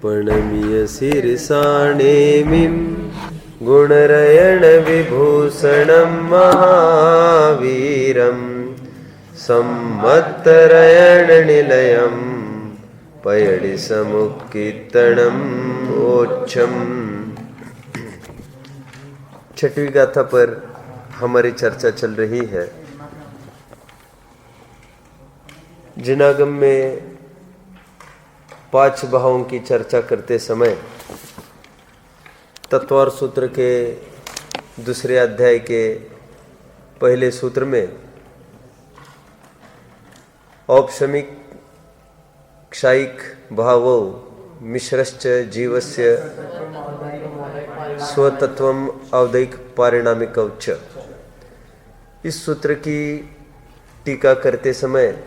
प्रणम्य शीर्षाणेमिं गुणरयण विभूषणं महावीरं सम्मत्तरयण निलयं पयडि समुक्कीर्तनम् ओच्छम। छठवीं गाथा पर हमारी चर्चा चल रही है। जिनागम में 5 भावों की चर्चा करते समय तत्वार सूत्र के दूसरे अध्याय के पहले सूत्र में औपशमिक क्षायिक भावो मिश्रश्च जीवस्य स्वतत्वम औदैक पारिणामिकौच, इस सूत्र की टीका करते समय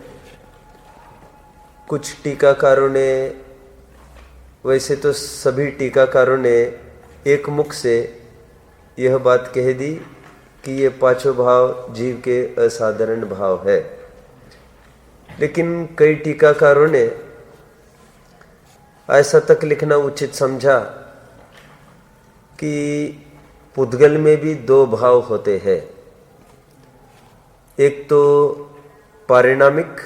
कुछ टीकाकारों ने, वैसे तो सभी टीकाकारों ने एक मुख से यह बात कह दी कि ये 5 भाव जीव के असाधारण भाव है, लेकिन कई टीकाकारों ने ऐसा तक लिखना उचित समझा कि पुद्गल में भी 2 भाव होते हैं। एक तो पारिणामिक,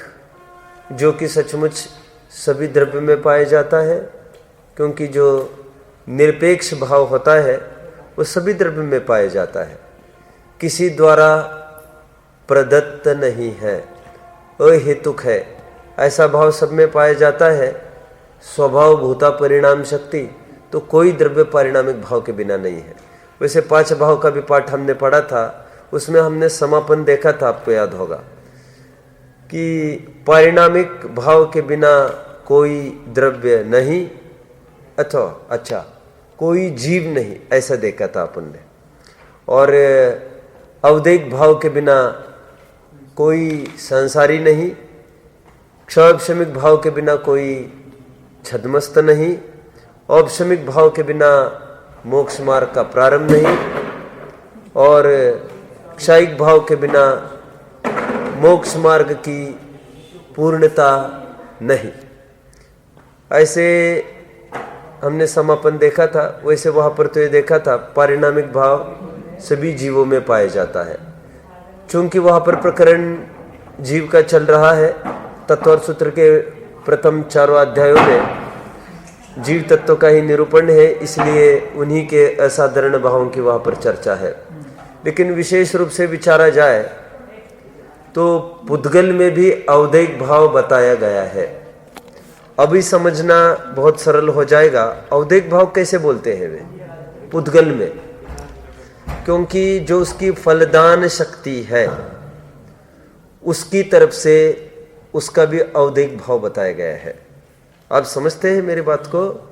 जो कि सचमुच सभी द्रव्य में पाया जाता है, क्योंकि जो निरपेक्ष भाव होता है वो सभी द्रव्य में पाया जाता है, किसी द्वारा प्रदत्त नहीं है, अहेतुक है। ऐसा भाव सब में पाया जाता है। स्वभाव भूता परिणाम शक्ति, तो कोई द्रव्य पारिणामिक भाव के बिना नहीं है। वैसे 5 भाव का भी पाठ हमने पढ़ा था, उसमें हमने समापन देखा था, आपको याद होगा कि पारिणामिक भाव के बिना कोई द्रव्य नहीं अथवा अच्छा कोई जीव नहीं, ऐसा देखा था अपन ने। और अवदैक भाव के बिना कोई संसारी नहीं, क्षौपशमिक भाव के बिना कोई छद्मस्त नहीं, औपशमिक भाव के बिना मोक्ष मार्ग का प्रारंभ नहीं, और क्षायिक भाव के बिना मोक्ष मार्ग की पूर्णता नहीं। ऐसे हमने समापन देखा था। वैसे वहाँ पर तो ये देखा था पारिणामिक भाव सभी जीवों में पाया जाता है। चूंकि वहाँ पर प्रकरण जीव का चल रहा है, तत्व सूत्र के प्रथम 4 अध्यायों में जीव तत्व का ही निरूपण है, इसलिए उन्हीं के असाधारण भावों की वहाँ पर चर्चा है। लेकिन विशेष रूप से विचारा जाए तो पुद्गल में भी औदैक भाव बताया गया है। अभी समझना बहुत सरल हो जाएगा। औदैक भाव कैसे बोलते हैं वे पुद्गल में? क्योंकि जो उसकी फलदान शक्ति है उसकी तरफ से उसका भी औदैक भाव बताया गया है। आप समझते हैं मेरी बात को?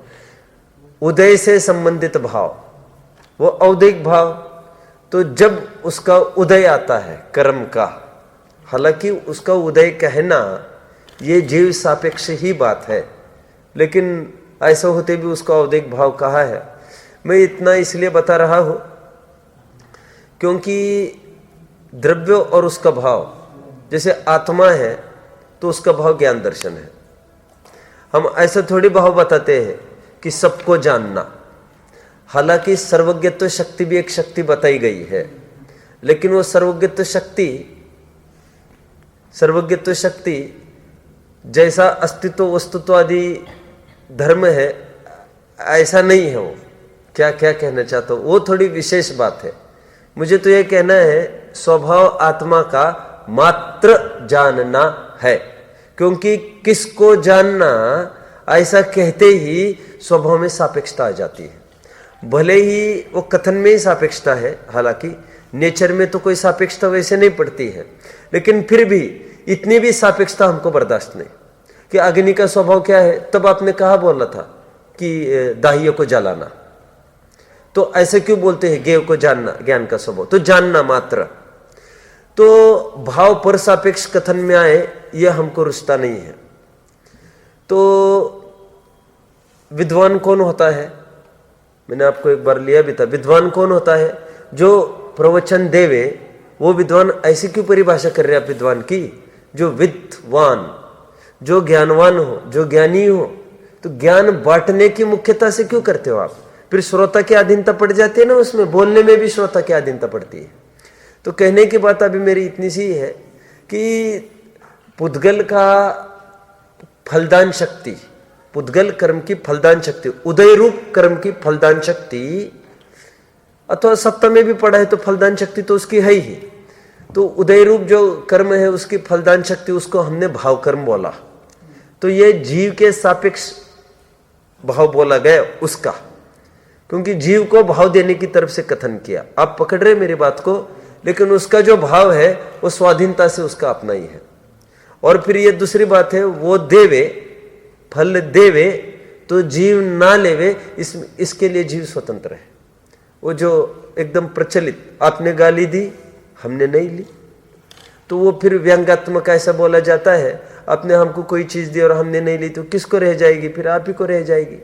उदय से संबंधित भाव वो औदैक भाव, तो जब उसका उदय आता है कर्म का, हालांकि उसका उदय कहना ये जीव सापेक्ष ही बात है, लेकिन ऐसा होते भी उसका औदैक भाव कहा है। मैं इतना इसलिए बता रहा हूं क्योंकि द्रव्य और उसका भाव, जैसे आत्मा है तो उसका भाव ज्ञान दर्शन है। हम ऐसा थोड़ी भाव बताते हैं कि सबको जानना, हालांकि सर्वज्ञत्व शक्ति भी एक शक्ति बताई गई है, लेकिन वो सर्वज्ञत्व शक्ति जैसा अस्तित्व वस्तुत्व आदि धर्म है ऐसा नहीं है। वो क्या क्या कहना चाहता हूं, वो थोड़ी विशेष बात है। मुझे तो यह कहना है स्वभाव आत्मा का मात्र जानना है, क्योंकि किसको जानना ऐसा कहते ही स्वभाव में सापेक्षता आ जाती है। भले ही वो कथन में ही सापेक्षता है, हालांकि नेचर में तो कोई सापेक्षता वैसे नहीं पड़ती है, लेकिन फिर भी इतनी भी सापेक्षता हमको बर्दाश्त नहीं। कि अग्नि का स्वभाव क्या है, तब आपने कहा बोला था कि दाहिये को जलाना, तो ऐसे क्यों बोलते हैं ज्ञेय को जानना, ज्ञान का स्वभाव तो जानना मात्र। तो भाव पर सापेक्ष कथन में आए यह हमको रुचता नहीं है। तो विद्वान कौन होता है? मैंने आपको एक बार लिया भी था। विद्वान कौन होता है? जो प्रवचन देवे वो विद्वान। ऐसी क्यों परिभाषा कर रहे हैं आप विद्वान की? जो विद्वान, जो ज्ञानवान हो, जो ज्ञानी हो, तो ज्ञान बांटने की मुख्यता से क्यों करते हो आप? फिर श्रोता की अधीनता पड़ जाती है ना, उसमें बोलने में भी श्रोता की अधीनता पड़ती है। तो कहने की बात अभी मेरी इतनी सी है कि पुद्गल का फलदान शक्ति, पुद्गल कर्म की फलदान शक्ति, उदय रूप कर्म की फलदान शक्ति, अथवा सप्तम में भी पढ़ा है तो फलदान शक्ति तो उसकी है ही। तो उदय रूप जो कर्म है उसकी फलदान शक्ति, उसको हमने भाव कर्म बोला। तो ये जीव के सापेक्ष भाव बोला गया उसका, क्योंकि जीव को भाव देने की तरफ से कथन किया। आप पकड़ रहे मेरी बात को, लेकिन उसका जो भाव है वो स्वाधीनता से उसका अपना ही है। और फिर ये दूसरी बात है, वो देवे, फल देवे तो जीव ना लेवे, इसके लिए जीव स्वतंत्र है। वो जो एकदम प्रचलित, आपने गाली दी हमने नहीं ली, तो वो फिर व्यंग्यात्मक ऐसा बोला जाता है, आपने हमको कोई चीज दी और हमने नहीं ली तो किसको रह जाएगी? फिर आप ही को रह जाएगी।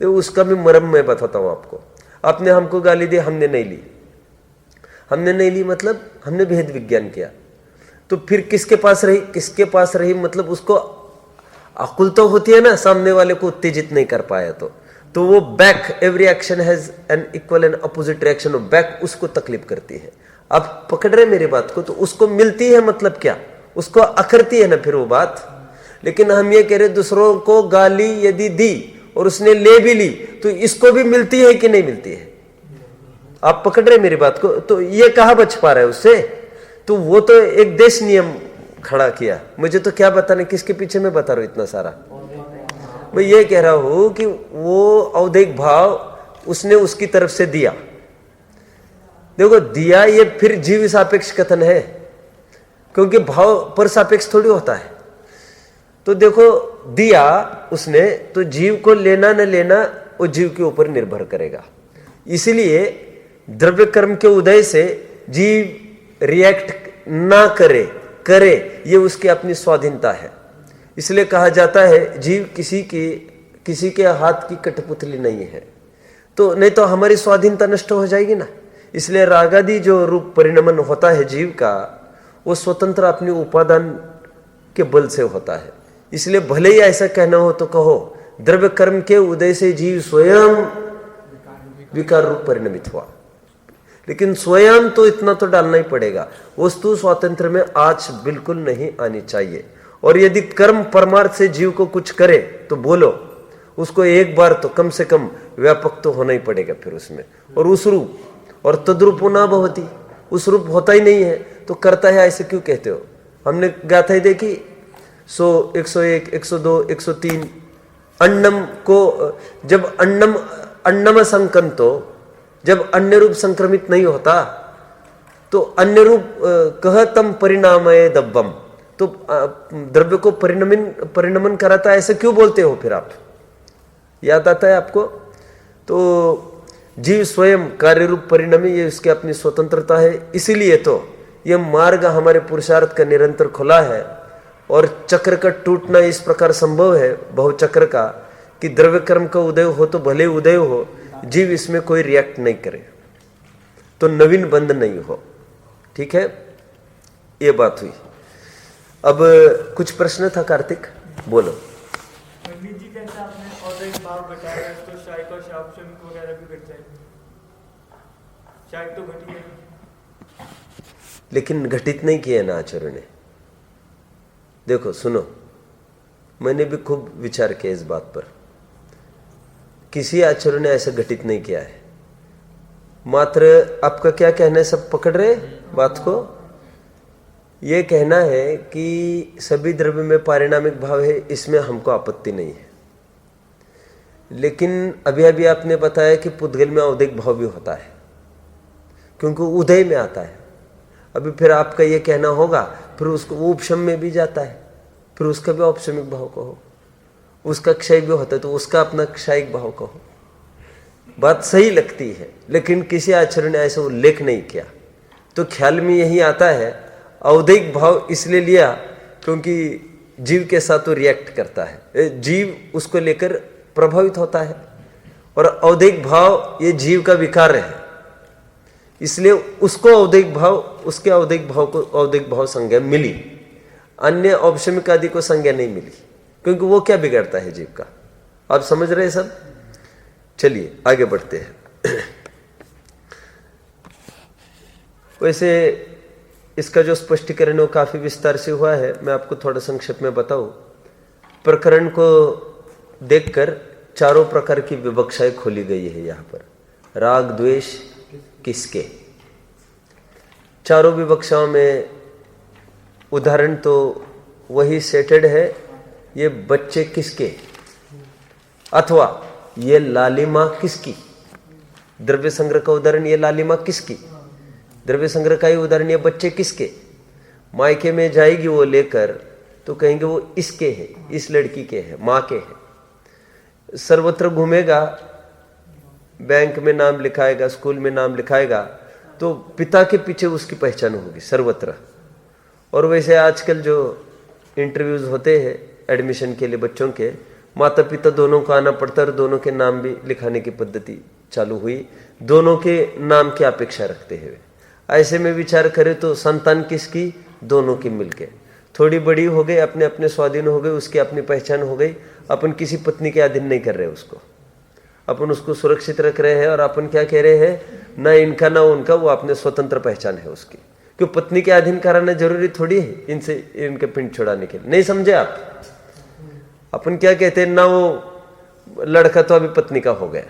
तो उसका भी मर्म मैं बताता हूं आपको। आपने हमको गाली दी, हमने नहीं ली, हमने नहीं ली मतलब हमने भेद विज्ञान किया, तो फिर किसके पास रही? किसके पास रही मतलब उसको अकुल तो होती है ना, सामने वाले को उत्तेजित नहीं कर पाया तो वो back, every action has an equal and opposite reaction of back, उसको तकलीफ करती है। आप पकड़ रहे मेरी बात को? तो उसको मिलती है मतलब क्या? उसको अखरती है ना फिर वो बात। लेकिन हम ये कह रहे दूसरों को गाली यदि दी और उसने ले भी ली तो इसको भी मिलती है कि नहीं मिलती है? आप पकड़ रहे मेरी बात को? तो ये कहाँ बच पा रहा है उससे? तो वो तो एक देश नियम खड़ा किया। मुझे तो क्या बताने, किसके पीछे मैं बता रहा हूं इतना सारा? मैं ये कह रहा हूं कि वो औदैहिक भाव उसने उसकी तरफ से दिया। देखो दिया, ये फिर जीव सापेक्ष कथन है, क्योंकि भाव पर सापेक्ष थोड़ी होता है। तो देखो दिया उसने, तो जीव को लेना न लेना वो जीव के ऊपर निर्भर करेगा। इसलिए द्रव्य कर्म के उदय से जीव रिएक्ट ना करे, ये उसकी अपनी स्वाधीनता है। इसलिए कहा जाता है जीव किसी के हाथ की कठपुतली नहीं है। तो नहीं तो हमारी स्वाधीनता नष्ट हो जाएगी ना। इसलिए रागादि जो रूप परिणमन होता है जीव का, वो स्वतंत्र अपनी उपादान के बल से होता है। इसलिए भले ही ऐसा कहना हो तो कहो, द्रव्य कर्म के उदय से जीव स्वयं विकार रूप परिणमित हुआ। लेकिन स्वयं तो इतना तो डालना ही पड़ेगा, वस्तु स्वातंत्र में आंच बिल्कुल नहीं आनी चाहिए। और यदि कर्म परमार्थ से जीव को कुछ करे तो बोलो, उसको एक बार तो कम से कम व्यापक तो होना ही पड़ेगा फिर उसमें। और उस रूप और तद्रूप ना भवती, उस रूप होता ही नहीं है तो करता है ऐसे क्यों कहते हो? हमने गाथा देखी 100, 101, 102, 103। अन्नम को जब अन्नम संकंतो, जब अन्य रूप संक्रमित नहीं होता तो अन्य रूप कहतम परिणामय दब्बम, तो द्रव्य को परिणमन कराता है, ऐसे क्यों बोलते हो फिर आप? याद आता है आपको? तो जीव स्वयं कार्य रूप परिणमी, ये उसकी अपनी स्वतंत्रता है। इसीलिए तो ये मार्ग हमारे पुरुषार्थ का निरंतर खुला है। और चक्र का टूटना इस प्रकार संभव है, बहुचक्र का, कि द्रव्य कर्म का उदय हो तो भले उदय हो, जीव इसमें कोई रिएक्ट नहीं करे तो नवीन बंध नहीं हो। ठीक है, ये बात हुई। अब कुछ प्रश्न था कार्तिक, बोलो। पंडित जी जैसा आपने औदैहिक भाव बताया तो शायक और शापशमिक वगैरह भी घट जाएंगे। शायक तो घटी है, लेकिन घटित नहीं किया ना आचार्य ने। देखो सुनो, मैंने भी खूब विचार किया इस बात पर। किसी आचार्य ने ऐसा घटित नहीं किया है। मात्र आपका क्या कहना है, सब पकड़ रहे बात को? यह कहना है कि सभी द्रव्य में पारिणामिक भाव है, इसमें हमको आपत्ति नहीं है। लेकिन अभी अभी आपने बताया कि पुद्गल में औदैहिक भाव भी होता है, क्योंकि उदय में आता है। अभी फिर आपका ये कहना होगा, फिर उसको वो उपशम में भी जाता है, फिर उसका भी औपशमिक भाव कहो, उसका क्षय भी होता है तो उसका अपना क्षयिक भाव कहो। बात सही लगती है, लेकिन किसी आचार्य ने ऐसा उल्लेख नहीं किया। तो ख्याल में यही आता है, औदैहिक भाव इसलिए लिया क्योंकि जीव के साथ वो रिएक्ट करता है, जीव उसको लेकर प्रभावित होता है, और औदैहिक भाव ये जीव का विकार है। इसलिए उसको औदैहिक भाव, उसके औदैहिक भाव को औदैहिक भाव संज्ञा मिली, अन्य औपशमिक आदि को संज्ञा नहीं मिली, क्योंकि वो क्या बिगड़ता है जीव का? आप समझ रहे हैं सब? चलिए आगे बढ़ते हैं। वैसे इसका जो स्पष्टीकरण है वो काफी विस्तार से हुआ है, मैं आपको थोड़ा संक्षेप में बताऊं। प्रकरण को देखकर चारों प्रकार की विवक्षाएं खोली गई है यहाँ पर। राग द्वेष किसके, चारों विवक्षाओं में उदाहरण तो वही सेटेड है, ये बच्चे किसके, अथवा ये लालिमा किसकी। द्रव्य संग्रह का उदाहरण ये लालिमा किसकी, द्रव्य संग्रह का ही उदाहरण ये बच्चे किसके। मायके में जाएगी वो लेकर तो कहेंगे वो इसके है, इस लड़की के है, माँ के है। सर्वत्र घूमेगा, बैंक में नाम लिखाएगा, स्कूल में नाम लिखाएगा, तो पिता के पीछे उसकी पहचान होगी सर्वत्र। और वैसे आजकल जो इंटरव्यूज होते हैं एडमिशन के लिए बच्चों के, माता पिता दोनों को आना पड़ता है और दोनों के नाम भी लिखाने की पद्धति चालू हुई। दोनों के नाम की अपेक्षा रखते हैं। ऐसे में विचार करें तो संतान किसकी, दोनों की मिलके। थोड़ी बड़ी हो गई, अपने अपने स्वाधीन हो गई, उसकी अपनी पहचान हो गई। अपन किसी पत्नी के अधीन नहीं कर रहे उसको, अपन उसको सुरक्षित रख रहे हैं। और अपन क्या कह रहे हैं, ना इनका ना उनका, वो अपने स्वतंत्र पहचान है उसकी। क्यों पत्नी के अधीन कराना जरूरी थोड़ी है इनसे, इनके पिंड छुड़ाने के लिए। नहीं समझे आप? अपन क्या कहते हैं, ना वो लड़का तो अभी पत्नी का हो गया,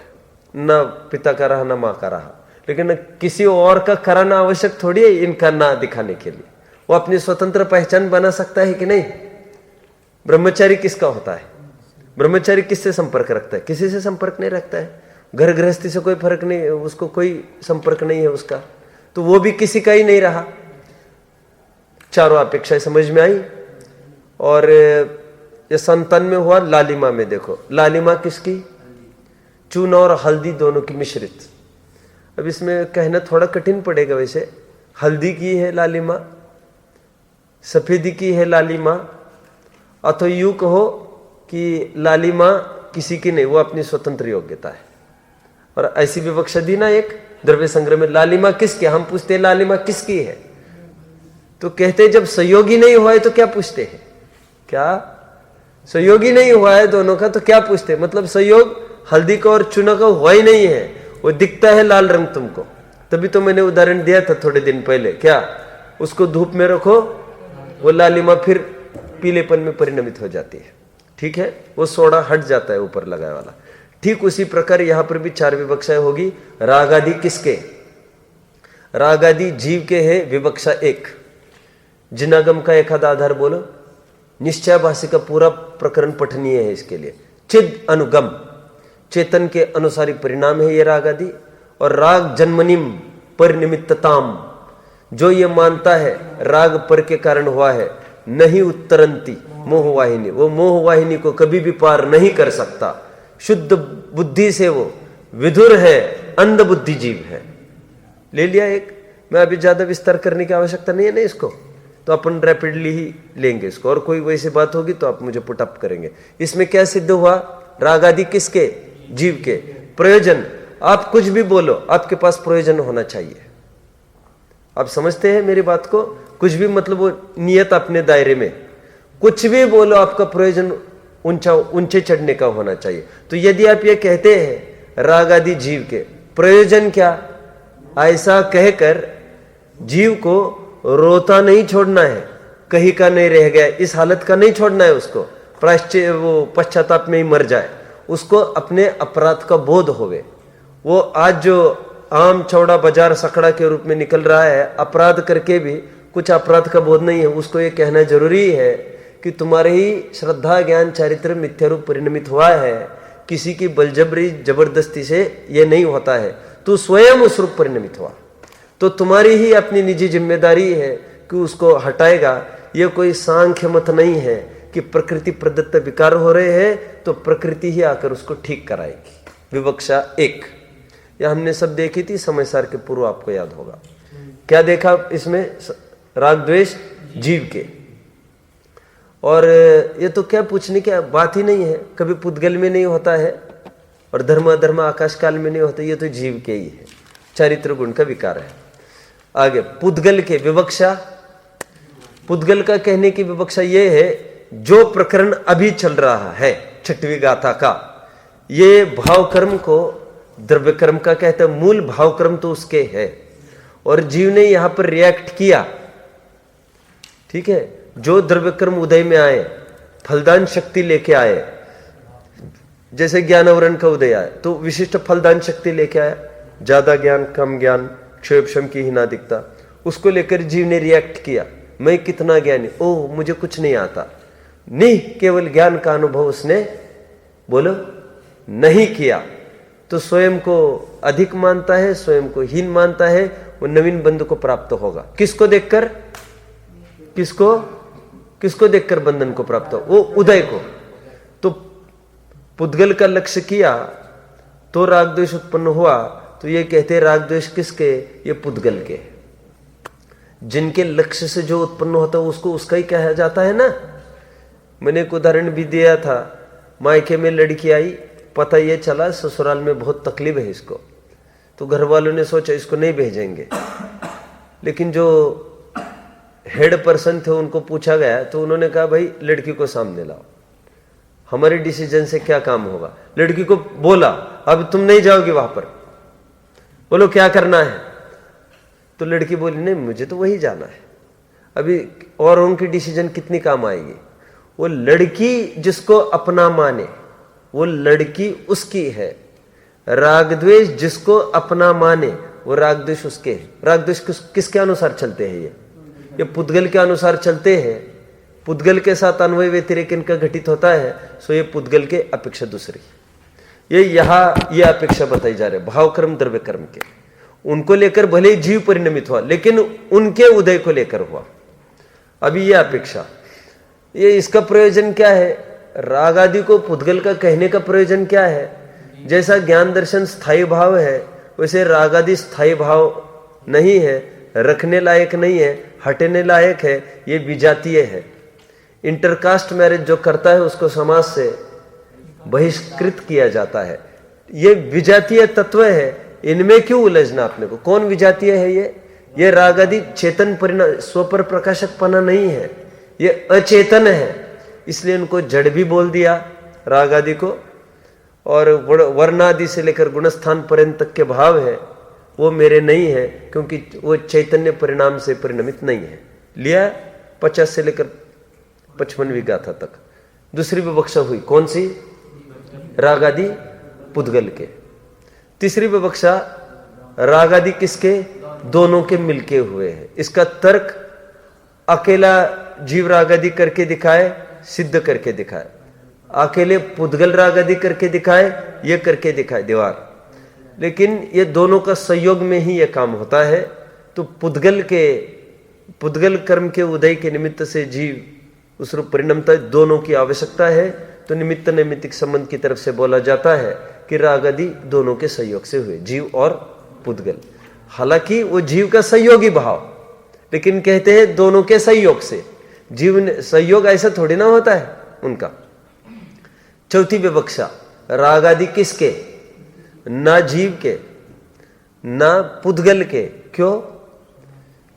ना पिता का रहा ना माँ का रहा, लेकिन किसी और का कराना आवश्यक थोड़ी है इनका ना दिखाने के लिए। वो अपनी स्वतंत्र पहचान बना सकता है कि नहीं? ब्रह्मचारी किसका होता है? ब्रह्मचारी किससे संपर्क रखता है? किसी से संपर्क नहीं रखता है। घर गृहस्थी से कोई फर्क नहीं, उसको कोई संपर्क नहीं है उसका, तो वो भी किसी का ही नहीं रहा। चारों अपेक्षाएं समझ में आई। और ये संतान में हुआ, लालिमा में देखो, लालिमा किसकी, चूना और हल्दी दोनों की मिश्रित। अब इसमें कहना थोड़ा कठिन पड़ेगा। वैसे हल्दी की है लालिमा, सफेदी की है लालिमा, अथवा यूं कहो कि लालिमा किसी की नहीं, वो अपनी स्वतंत्र योग्यता है। और ऐसी विवक्षा दी ना एक द्रव्य संग्रह में, लालिमा किसकी। हम पूछते हैं लालिमा किसकी है, तो कहते जब सहयोगी नहीं हुआ है तो क्या पूछते हैं, क्या सहयोगी नहीं हुआ है दोनों का तो क्या पूछते हैं? मतलब सहयोग हल्दी का और चूना का हुआ ही नहीं है, वो दिखता है लाल रंग तुमको। तभी तो मैंने उदाहरण दिया था थोड़े दिन पहले, क्या उसको धूप में रखो, वो लालिमा फिर पीलेपन में परिणमित हो जाती है। ठीक है, वो सोडा हट जाता है ऊपर लगाए वाला। ठीक उसी प्रकार यहां पर भी चार विवक्षाएं होगी। राग आदि किसके, राग आदि जीव के है, विवक्षा एक। जिनागम का एक आधा आधार बोलो, निश्चय भाषी का पूरा प्रकरण पठनीय है इसके लिए। चिद अनुगम, चेतन के अनुसारी परिणाम है ये राग आदि। और राग जन्मनिम परिनिमित्तताम, जो ये मानता है राग पर के कारण हुआ है, नहीं उत्तरंती मोहवाहिनी, वो मोहवाहिनी को कभी भी पार नहीं कर सकता। शुद्ध बुद्धि से वो विधुर है, अंध बुद्धि जीव है। ले लिया एक, मैं अभी ज्यादा विस्तार करने की आवश्यकता नहीं है ना इसको, तो अपन रैपिडली ही लेंगे इसको। और कोई वैसी बात होगी तो आप मुझे पुट अप करेंगे। इसमें क्या सिद्ध हुआ, राग आदि किसके, जीव के। प्रयोजन, आप कुछ भी बोलो आपके पास प्रयोजन होना चाहिए। आप समझते हैं मेरी बात को? कुछ भी मतलब वो नियत अपने दायरे में, कुछ भी बोलो आपका प्रयोजन ऊंचे चढ़ने का होना चाहिए। तो यदि आप ये कहते हैं राग आदि जीव के, प्रयोजन क्या, ऐसा कहकर जीव को रोता नहीं छोड़ना है, कहीं का नहीं रह गया, इस हालत का नहीं छोड़ना है उसको, प्रायश्चित वो पश्चाताप में ही मर जाए। उसको अपने अपराध का बोध होवे। वो आज जो आम चौड़ा बाजार सखड़ा के रूप में निकल रहा है, अपराध करके भी कुछ अपराध का बोध नहीं है, उसको ये कहना जरूरी है कि तुम्हारे ही श्रद्धा ज्ञान चारित्र मिथ्या रूप परिणमित हुआ है, किसी की बलजबरी जबरदस्ती से ये नहीं होता है, तू स्वयं उस रूप परिणमित हुआ, तो तुम्हारी ही अपनी निजी जिम्मेदारी है कि उसको हटाएगा। ये कोई सांख्य मत नहीं है कि प्रकृति प्रदत्त विकार हो रहे हैं तो प्रकृति ही आकर उसको ठीक कराएगी। विवक्षा एक, यह हमने सब देखी थी समय सार के पूर्व, आपको याद होगा। क्या देखा इसमें, राग द्वेष जीव के। और ये तो क्या पूछने की बात ही नहीं है, कभी पुद्गल में नहीं होता है और धर्म अधर्म आकाश काल में नहीं होता, ये तो जीव के ही है, चारित्र गुण का विकार है। आगे पुद्गल के विवक्षा, पुद्गल का कहने की विवक्षा ये है जो प्रकरण अभी चल रहा है छठवीं गाथा का, ये भाव कर्म को द्रव्य कर्म का कहते हैं। मूल भाव कर्म तो उसके है और जीव ने यहां पर रिएक्ट किया। ठीक है, जो द्रव्य कर्म उदय में आए, फलदान शक्ति लेके आए, जैसे ज्ञान आवरण का उदय आया तो विशिष्ट फलदान शक्ति लेके आया, ज्यादा ज्ञान, कम ज्ञान, क्षोभक्षम की हीनादिकता, उसको लेकर जीव ने रिएक्ट किया, मैं कितना ज्ञानी, ओह मुझे कुछ नहीं आता। नहीं, केवल ज्ञान का अनुभव उसने बोलो नहीं किया, तो स्वयं को अधिक मानता है, स्वयं को हीन मानता है, वो नवीन बंधु को प्राप्त होगा। किसको देखकर? किसको देखकर बंधन को प्राप्त हो? वो उदय को। तो पुद्गल का लक्ष्य किया तो राग द्वेष उत्पन्न हुआ, तो ये कहते राग द्वेष किसके? ये पुद्गल के। जिनके लक्ष्य से जो उत्पन्न होता है उसको उसका ही कहा जाता है ना। मैंने एक उदाहरण भी दिया था, मायके में लड़की आई, पता ये चला ससुराल में बहुत तकलीफ है इसको, तो घर वालों ने सोचा इसको नहीं भेजेंगे, लेकिन जो हेड पर्सन थे उनको पूछा गया तो उन्होंने कहा भाई लड़की को सामने लाओ, हमारे डिसीजन से क्या काम होगा। लड़की को बोला अब तुम नहीं जाओगी वहां पर, बोलो क्या करना है। तो लड़की बोली नहीं मुझे तो वही जाना है। अभी और उनकी डिसीजन कितनी काम आएगी। वो लड़की जिसको अपना माने वो लड़की उसकी है, राग द्वेष जिसको अपना माने वो राग द्वेष उसके है। राग द्वेष किसके अनुसार चलते हैं? ये पुद्गल के अनुसार चलते हैं। पुद्गल के साथ अन्वय व्यतिरेक इनका घटित होता है, सो ये पुद्गल के अपेक्षा दूसरी। ये अपेक्षा बताई जा रही है भाव कर्म द्रव्य कर्म के, उनको लेकर भले ही जीव परिणमित हुआ लेकिन उनके उदय को लेकर हुआ। अभी ये अपेक्षा, ये इसका प्रयोजन क्या है? राग आदि को पुद्गल का कहने का प्रयोजन क्या है? जैसा ज्ञान दर्शन स्थायी भाव है वैसे राग आदि स्थायी भाव नहीं है, रखने लायक नहीं है, हटने लायक है, ये विजातीय है। इंटरकास्ट मैरिज जो करता है उसको समाज से बहिष्कृत किया जाता है। ये विजातीय तत्व है, इनमें क्यों उलझना अपने को? कौन विजातीय है? ये राग आदि चेतन परिणाम स्वपर प्रकाशकपना नहीं है, ये अचेतन है, इसलिए इनको जड़ भी बोल दिया राग आदि को। और वर्ण आदि से लेकर गुणस्थान पर्यंत तक के भाव है वो मेरे नहीं है, क्योंकि वो चैतन्य परिणाम से परिणमित नहीं है। लिया 50 से लेकर 55वीं गाथा तक। दूसरी विवक्षा हुई कौन सी? राग आदि पुद्गल के। तीसरी विवक्षा राग आदि किसके? दोनों के मिलके हुए हैं। इसका तर्क अकेला जीव राग आदि करके दिखाए, सिद्ध करके दिखाए, अकेले पुद्गल राग आदि करके दिखाए, ये करके दिखाए दीवार, लेकिन ये दोनों का संयोग में ही ये काम होता है। तो पुद्गल कर्म के उदय के निमित्त से जीव उस रूप परिणमता, दोनों की आवश्यकता है। तो निमित्त नैमित्तिक संबंध की तरफ से बोला जाता है कि राग आदि दोनों के संयोग से हुए, जीव और पुद्गल। हालांकि वो जीव का संयोगी भाव, लेकिन कहते हैं दोनों के संयोग से। जीव संयोग ऐसा थोड़ी ना होता है उनका। चौथी विवक्षा राग आदि किसके? ना जीव के ना पुद्गल के। क्यों?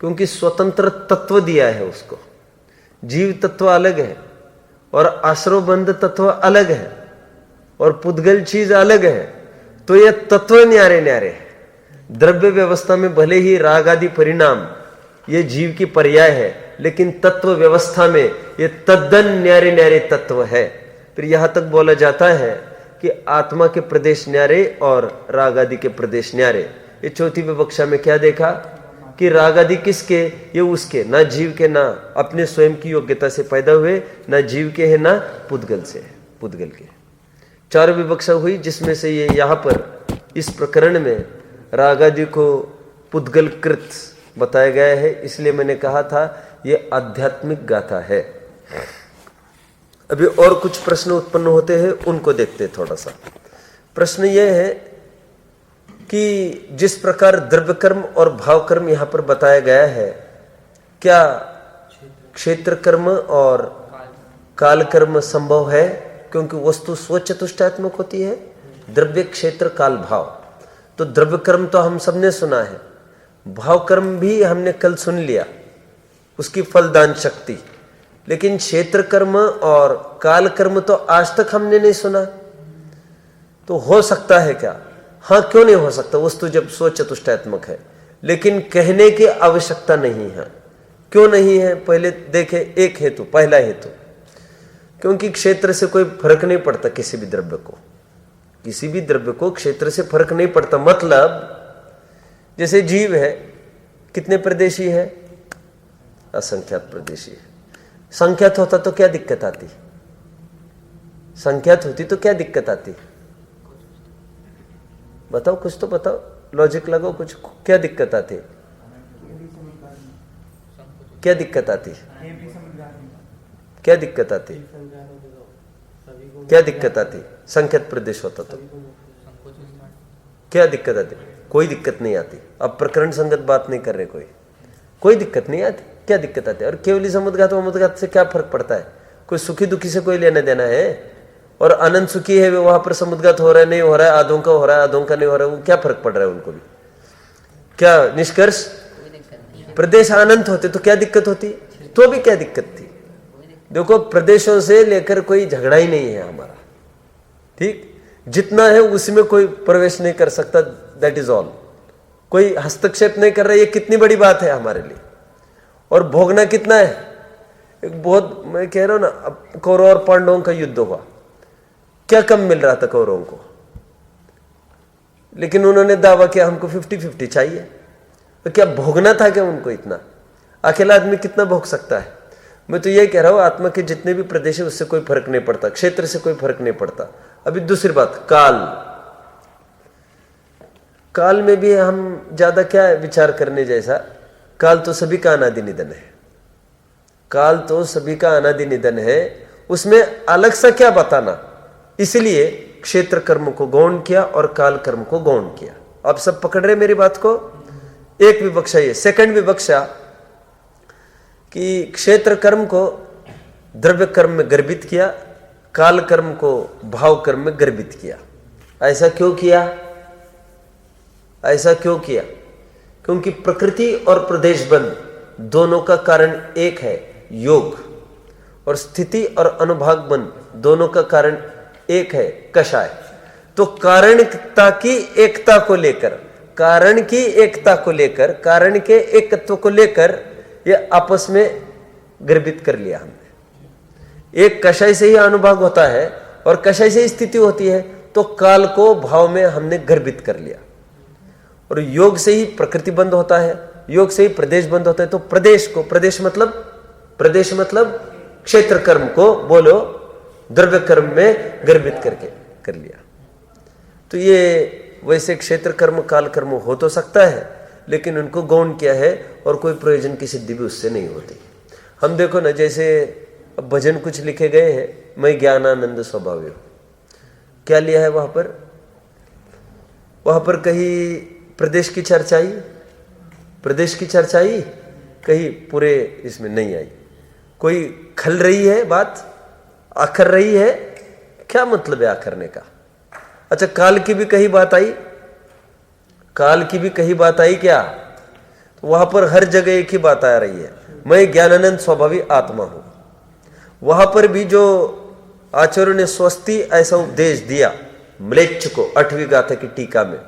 क्योंकि स्वतंत्र तत्व दिया है उसको। जीव तत्व अलग है और आश्रवबंध तत्व अलग है और पुद्गल चीज अलग है। तो ये तत्व न्यारे न्यारे है। द्रव्य व्यवस्था में भले ही राग आदि परिणाम ये जीव की पर्याय है, लेकिन तत्व व्यवस्था में ये तद्दन न्यारे न्यारे तत्व है। फिर यहां तक बोला जाता है कि आत्मा के प्रदेश न्यारे और राग आदि के प्रदेश न्यारे। ये चौथी विवक्षा में क्या देखा कि राग आदि किसके? ये उसके, ना जीव के, ना अपने स्वयं की योग्यता से पैदा हुए, ना जीव के है ना पुद्गल से है, पुद्गल के। चार विवक्षा हुई जिसमें से ये यहां पर इस प्रकरण में राग आदि को पुद्गल कृत बताया गया है। इसलिए मैंने कहा था ये आध्यात्मिक गाथा है। अभी और कुछ प्रश्न उत्पन्न होते हैं, उनको देखते हैं थोड़ा सा। प्रश्न यह है कि जिस प्रकार द्रव्य कर्म और भाव कर्म यहां पर बताया गया है, क्या क्षेत्र कर्म और काल कर्म संभव है? क्योंकि वस्तु स्वचतुष्टात्मक होती है, द्रव्य क्षेत्र काल भाव। तो द्रव्य कर्म तो हम सबने सुना है, भाव कर्म भी हमने कल सुन लिया, उसकी फलदान शक्ति। लेकिन क्षेत्र कर्म और काल कर्म तो आज तक हमने नहीं सुना। तो हो सकता है क्या? हाँ, क्यों नहीं हो सकता? वस्तु जब सोच चतुष्टयात्मक है, लेकिन कहने की आवश्यकता नहीं है। क्यों नहीं है? पहले देखें एक हेतु, पहला हेतु, क्योंकि क्षेत्र से कोई फर्क नहीं पड़ता किसी भी द्रव्य को, किसी भी द्रव्य को क्षेत्र से फर्क नहीं पड़ता। मतलब जैसे जीव है, कितने प्रदेशी है? असंख्यात प्रदेशी है। संख्यात होता तो क्या दिक्कत आती? संख्यात होती तो क्या दिक्कत आती? बताओ, कुछ तो बताओ, लॉजिक लगाओ कुछ। क्या दिक्कत आती? क्या दिक्कत आती? क्या दिक्कत आती? क्या दिक्कत आती? संख्यात प्रदेश होता तो क्या दिक्कत आती? कोई दिक्कत नहीं आती। अब प्रकरण संगत बात नहीं कर रहे, कोई दिक्कत नहीं आती। क्या दिक्कत आती है? और केवली समुद्घात वमुद्घात से क्या फर्क पड़ता है? कोई सुखी दुखी से कोई लेना देना है? और अनंत सुखी है वहां पर समुद्घात हो रहा है, नहीं हो रहा है, आधों का हो रहा है, आधों का नहीं हो रहा है, वो क्या फर्क पड़ रहा है उनको भी? क्या निष्कर्ष? प्रदेश अनंत होते तो क्या दिक्कत होती? तो भी क्या दिक्कत थी? देखो, प्रदेशों से लेकर कोई झगड़ा ही नहीं है हमारा, ठीक? जितना है उसमें कोई प्रवेश नहीं कर सकता, दैट इज ऑल। कोई हस्तक्षेप नहीं कर रहा, ये कितनी बड़ी बात है हमारे लिए। और भोगना कितना है? एक बहुत, मैं कह रहा हूं ना, अब कौरव और पांडवों का युद्ध हुआ, क्या कम मिल रहा था कौरवों को? लेकिन उन्होंने दावा किया हमको 50-50 चाहिए। तो क्या भोगना था क्या उनको इतना? अकेला आदमी कितना भोग सकता है? मैं तो ये कह रहा हूं, आत्मा के जितने भी प्रदेश है उससे कोई फर्क नहीं पड़ता, क्षेत्र से कोई फर्क नहीं पड़ता। अभी दूसरी बात, काल में भी हम ज्यादा क्या विचार करने जैसा? काल तो सभी का अनादि निधन है, काल तो सभी का अनादि निधन है, उसमें अलग सा क्या बताना? इसलिए क्षेत्र कर्म को गौण किया और काल कर्म को गौण किया। आप सब पकड़ रहे मेरी बात को? एक विवक्षा ये। सेकंड विवक्षा कि क्षेत्र कर्म को द्रव्य कर्म में गर्भित किया, काल कर्म को भाव कर्म में गर्भित किया। ऐसा क्यों किया? ऐसा क्यों किया? क्योंकि प्रकृति और प्रदेश बंध दोनों का कारण एक है, योग, और स्थिति और अनुभाग बंध दोनों का कारण एक है, कषाय। तो कारणता की एकता को लेकर, कारण की एकता को लेकर, कारण के एकत्व को लेकर ये आपस में गर्भित कर लिया हमने। एक कषाय से ही अनुभाग होता है और कषाय से ही स्थिति होती है, तो काल को भाव में हमने गर्भित कर लिया। और योग से ही प्रकृति बंद होता है, योग से ही प्रदेश बंद होता है। तो प्रदेश को, प्रदेश मतलब क्षेत्र कर्म को बोलो द्रव्य कर्म में गर्भित करके कर लिया। तो ये वैसे क्षेत्र कर्म काल कर्म हो तो सकता है, लेकिन उनको गौण किया है और कोई प्रयोजन की सिद्धि भी उससे नहीं होती। हम देखो ना, जैसे अब भजन कुछ लिखे गए हैं, मैं ज्ञानानंद स्वभाव हूं, क्या लिया है वहां पर कहीं प्रदेश की चर्चा आई, प्रदेश की चर्चा आई, कहीं पूरे इसमें नहीं आई। कोई खल रही है बात, आखर रही है, क्या मतलब है आखरने का? अच्छा, काल की भी कहीं बात आई, काल की भी कहीं बात आई क्या? तो वहां पर हर जगह एक ही बात आ रही है, मैं ज्ञानानंद स्वभावी आत्मा हूं। वहां पर भी जो आचार्यों ने स्वस्ति ऐसा उपदेश दिया म्लेच्छ को 8वीं गाथा की टीका में,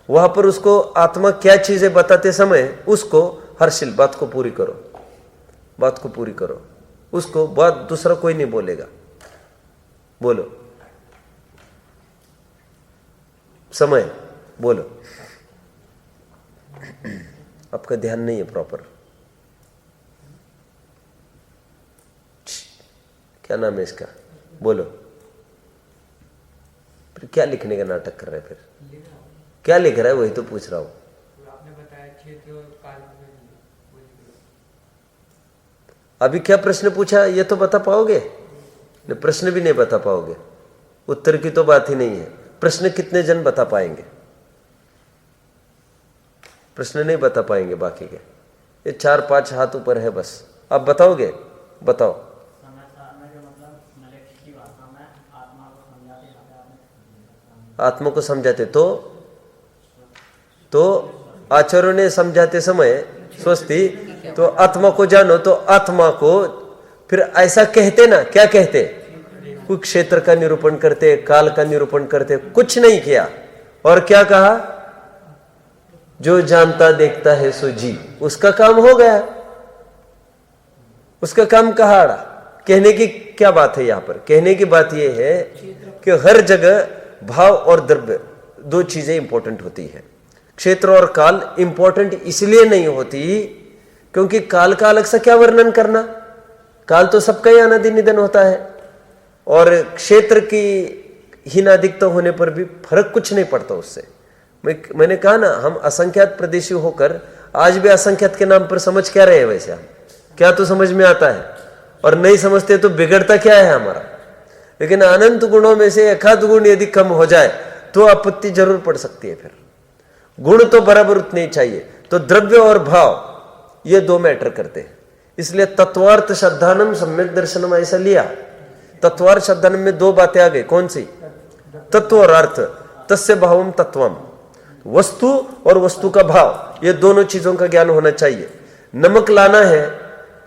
वहां पर उसको आत्मा क्या चीज है बताते समय उसको हर्षिल बात को पूरी करो, बात को पूरी करो, उसको बात दूसरा कोई नहीं बोलेगा। बोलो समय, बोलो। आपका ध्यान नहीं है प्रॉपर। क्या नाम है इसका? बोलो। फिर क्या लिखने का नाटक कर रहे हैं? फिर क्या लिख रहा है? वही तो पूछ रहा हूं। आपने बताया क्षेत्र और काल में। अभी क्या प्रश्न पूछा ये तो बता पाओगे? नहीं, प्रश्न भी नहीं बता पाओगे, उत्तर की तो बात ही नहीं है। प्रश्न कितने जन बता पाएंगे? प्रश्न नहीं बता पाएंगे बाकी के। ये 4-5 हाथ ऊपर है बस। आप बताओगे? बताओ। आत्मा को समझाते तो आचार्यों ने समझाते समय स्वस्ति, तो आत्मा को जानो, तो आत्मा को फिर ऐसा कहते ना, क्या कहते? कोई क्षेत्र का निरूपण करते, काल का निरूपण करते, कुछ नहीं किया। और क्या कहा? जो जानता देखता है सो जी। उसका काम हो गया, उसका काम कहाड़ा। कहने की क्या बात है? यहां पर कहने की बात यह है कि हर जगह भाव और द्रव्य दो चीजें इंपॉर्टेंट होती है। क्षेत्र और काल इंपॉर्टेंट इसलिए नहीं होती क्योंकि काल का अलग से क्या वर्णन करना, काल तो सबका ही अनादि निधन होता है। और क्षेत्र की हीनाधिकता होने पर भी फर्क कुछ नहीं पड़ता उससे। मैंने कहा ना, हम असंख्यात प्रदेशी होकर आज भी असंख्यात के नाम पर समझ क्या रहे हैं? वैसे हम क्या तो समझ में आता है, और नहीं समझते तो बिगड़ता क्या है हमारा। लेकिन अनंत गुणों में से एकाध गुण यदि कम हो जाए तो आपत्ति जरूर पड़ सकती है। फिर गुण तो बराबर उतने ही चाहिए। तो द्रव्य और भाव ये दो मैटर करते हैं। इसलिए तत्वार्थ श्रद्धानम सम्यक दर्शनम ऐसा लिया। तत्वार्थ श्रद्धानम में दो बातें आ गई। कौन सी? तत्व और अर्थ। तस्य भावम तत्वम, वस्तु और वस्तु का भाव, ये दोनों चीजों का ज्ञान होना चाहिए। नमक लाना है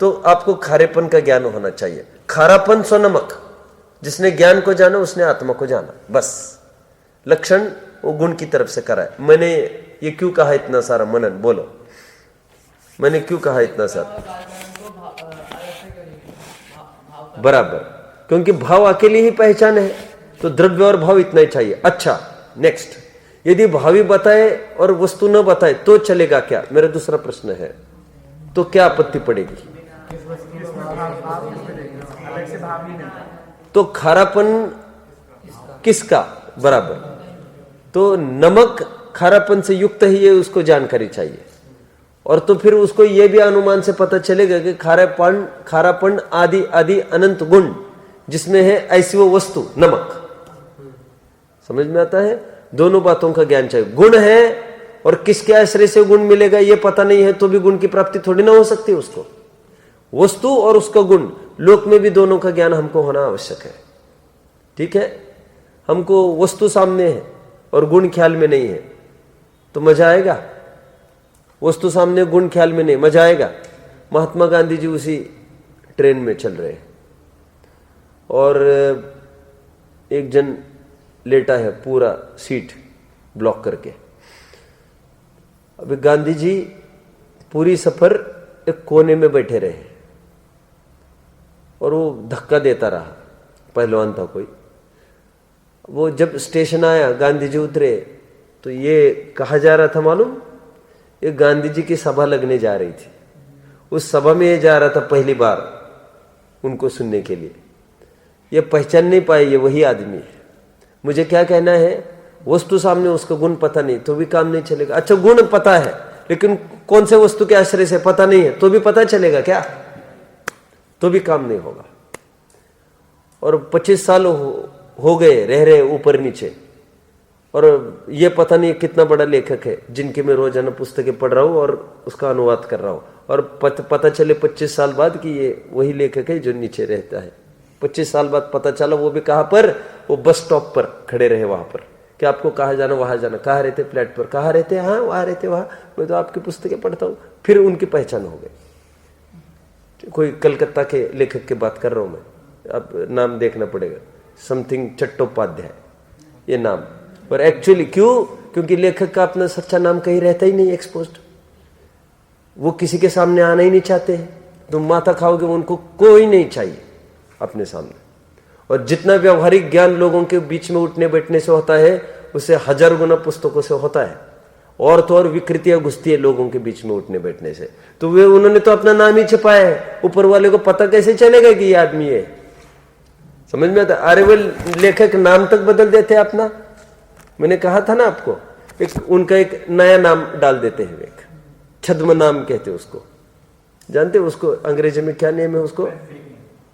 तो आपको खारेपन का ज्ञान होना चाहिए। खारापन सो नमक। जिसने ज्ञान को जाना उसने आत्मा को जाना। बस लक्षण वो गुण की तरफ से करा है। मैंने ये क्यों कहा इतना सारा मनन? बोलो, मैंने क्यों कहा इतना सारा? बराबर, क्योंकि भाव अकेली ही पहचान है। तो द्रव्य और भाव इतना ही चाहिए। अच्छा, नेक्स्ट, यदि भावी बताए और वस्तु न बताए तो चलेगा क्या? मेरा दूसरा प्रश्न है। तो क्या आपत्ति पड़ेगी? तो खारापन किसका? बराबर। तो नमक खारापन से युक्त ही है, उसको जानकारी चाहिए। और तो फिर उसको यह भी अनुमान से पता चलेगा कि खारापन आदि आदि अनंत गुण जिसमें है ऐसी वो वस्तु नमक। समझ में आता है? दोनों बातों का ज्ञान चाहिए। गुण है और किसके आश्रय से गुण मिलेगा ये पता नहीं है तो भी गुण की प्राप्ति थोड़ी ना हो सकती है उसको। वस्तु और उसका गुण, लोक में भी दोनों का ज्ञान हमको होना आवश्यक है। ठीक है? हमको वस्तु सामने है और गुण ख्याल में नहीं है तो मजा आएगा? वस्तु सामने गुण ख्याल में नहीं, मजा आएगा? महात्मा गांधी जी उसी ट्रेन में चल रहे हैं और एक जन लेटा है पूरा सीट ब्लॉक करके। अभी गांधी जी पूरी सफर एक कोने में बैठे रहे और वो धक्का देता रहा। पहलवान था कोई। वो जब स्टेशन आया, गांधी जी उतरे तो ये कहा जा रहा था मालूम, ये गांधी जी की सभा लगने जा रही थी। उस सभा में ये जा रहा था पहली बार उनको सुनने के लिए। ये पहचान नहीं पाए ये वही आदमी है। मुझे क्या कहना है, वस्तु सामने उसका गुण पता नहीं तो भी काम नहीं चलेगा। अच्छा, गुण पता है लेकिन कौन से वस्तु के आश्रय से पता नहीं है तो भी पता चलेगा क्या? तो भी काम नहीं होगा। और 25 साल हो गए रह रहे ऊपर नीचे और ये पता नहीं कितना बड़ा लेखक है जिनके मैं रोजाना पुस्तकें पढ़ रहा हूँ और उसका अनुवाद कर रहा हूँ और पता चले 25 साल बाद कि ये वही लेखक है जो नीचे रहता है। 25 साल बाद पता चला वो भी कहाँ पर? वो बस स्टॉप पर खड़े रहे वहां पर कि आपको कहाँ जाना, वहां जाना। कहाँ रहते? फ्लैट पर। कहाँ रहते? हाँ वहां रहते। वहां मैं तो आपकी पुस्तकें पढ़ता हूँ। फिर उनकी पहचान हो गई। कोई कलकत्ता के लेखक की बात कर रहा हूं मैं, अब नाम देखना पड़ेगा, समथिंग चट्टोपाध्याय ये नाम। पर एक्चुअली क्यों? क्योंकि लेखक का अपना सच्चा नाम कहीं रहता ही नहीं एक्सपोज्ड। वो किसी के सामने आना ही नहीं चाहते हैं। तुम माथा खाओगे, उनको कोई नहीं चाहिए अपने सामने। और जितना व्यवहारिक ज्ञान लोगों के बीच में उठने बैठने से होता है उससे 1000 गुना पुस्तकों से होता है। और तो और विकृतियां घुसती है लोगों के बीच में उठने बैठने से। तो वे उन्होंने तो अपना नाम ही छुपाया है। ऊपर वाले को पता कैसे चलेगा कि ये आदमी है? समझ में आता? अरे वे लेखक नाम तक बदल देते अपना। मैंने कहा था ना आपको, उनका एक नया नाम डाल देते हैं। एक छद्म नाम कहते हैं उसको। जानते हो उसको अंग्रेजी में क्या नेम है उसको?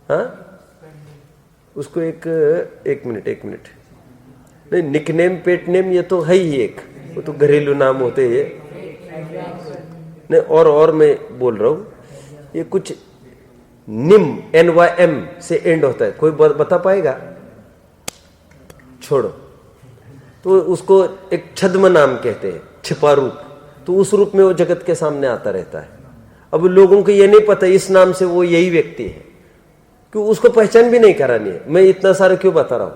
हाँ, उसको एक मिनट नहीं, निकनेम पेट नेम ये तो है ही एक, वो तो घरेलू नाम होते हैं नहीं। और मैं बोल रहा हूं ये कुछ निम NYM से एंड होता है। कोई बता पाएगा? छोड़ो। तो उसको एक छद्म नाम कहते हैं, छिपा रूप। तो उस रूप में वो जगत के सामने आता रहता है। अब लोगों को ये नहीं पता इस नाम से वो यही व्यक्ति है। क्यों उसको पहचान भी नहीं करानी है। मैं इतना सारा क्यों बता रहा हूं,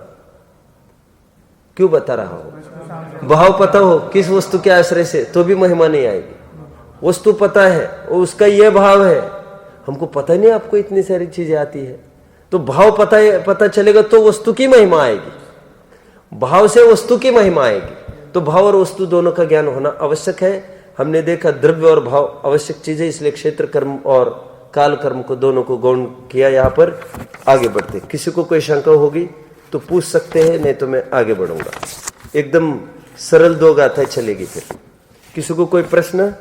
क्यों बता रहा हूं? भाव पता हो किस वस्तु के आश्रय से तो भी महिमा नहीं आएगी। वस्तु पता है और उसका यह भाव है, हमको पता नहीं आपको इतनी सारी चीजें आती है, तो भाव पता चलेगा तो वस्तु की महिमा आएगी, भाव से वस्तु की महिमा आएगी। तो भाव और वस्तु दोनों का ज्ञान होना आवश्यक है। हमने देखा द्रव्य और भाव आवश्यक चीज है, इसलिए क्षेत्र कर्म और काल कर्म को दोनों को गौण किया। यहां पर आगे बढ़ते, किसी को कोई शंका होगी तो पूछ सकते हैं, नहीं तो मैं आगे बढ़ूंगा। एकदम सरल 2 गाथाएं चलेगी। फिर किसी को कोई प्रश्न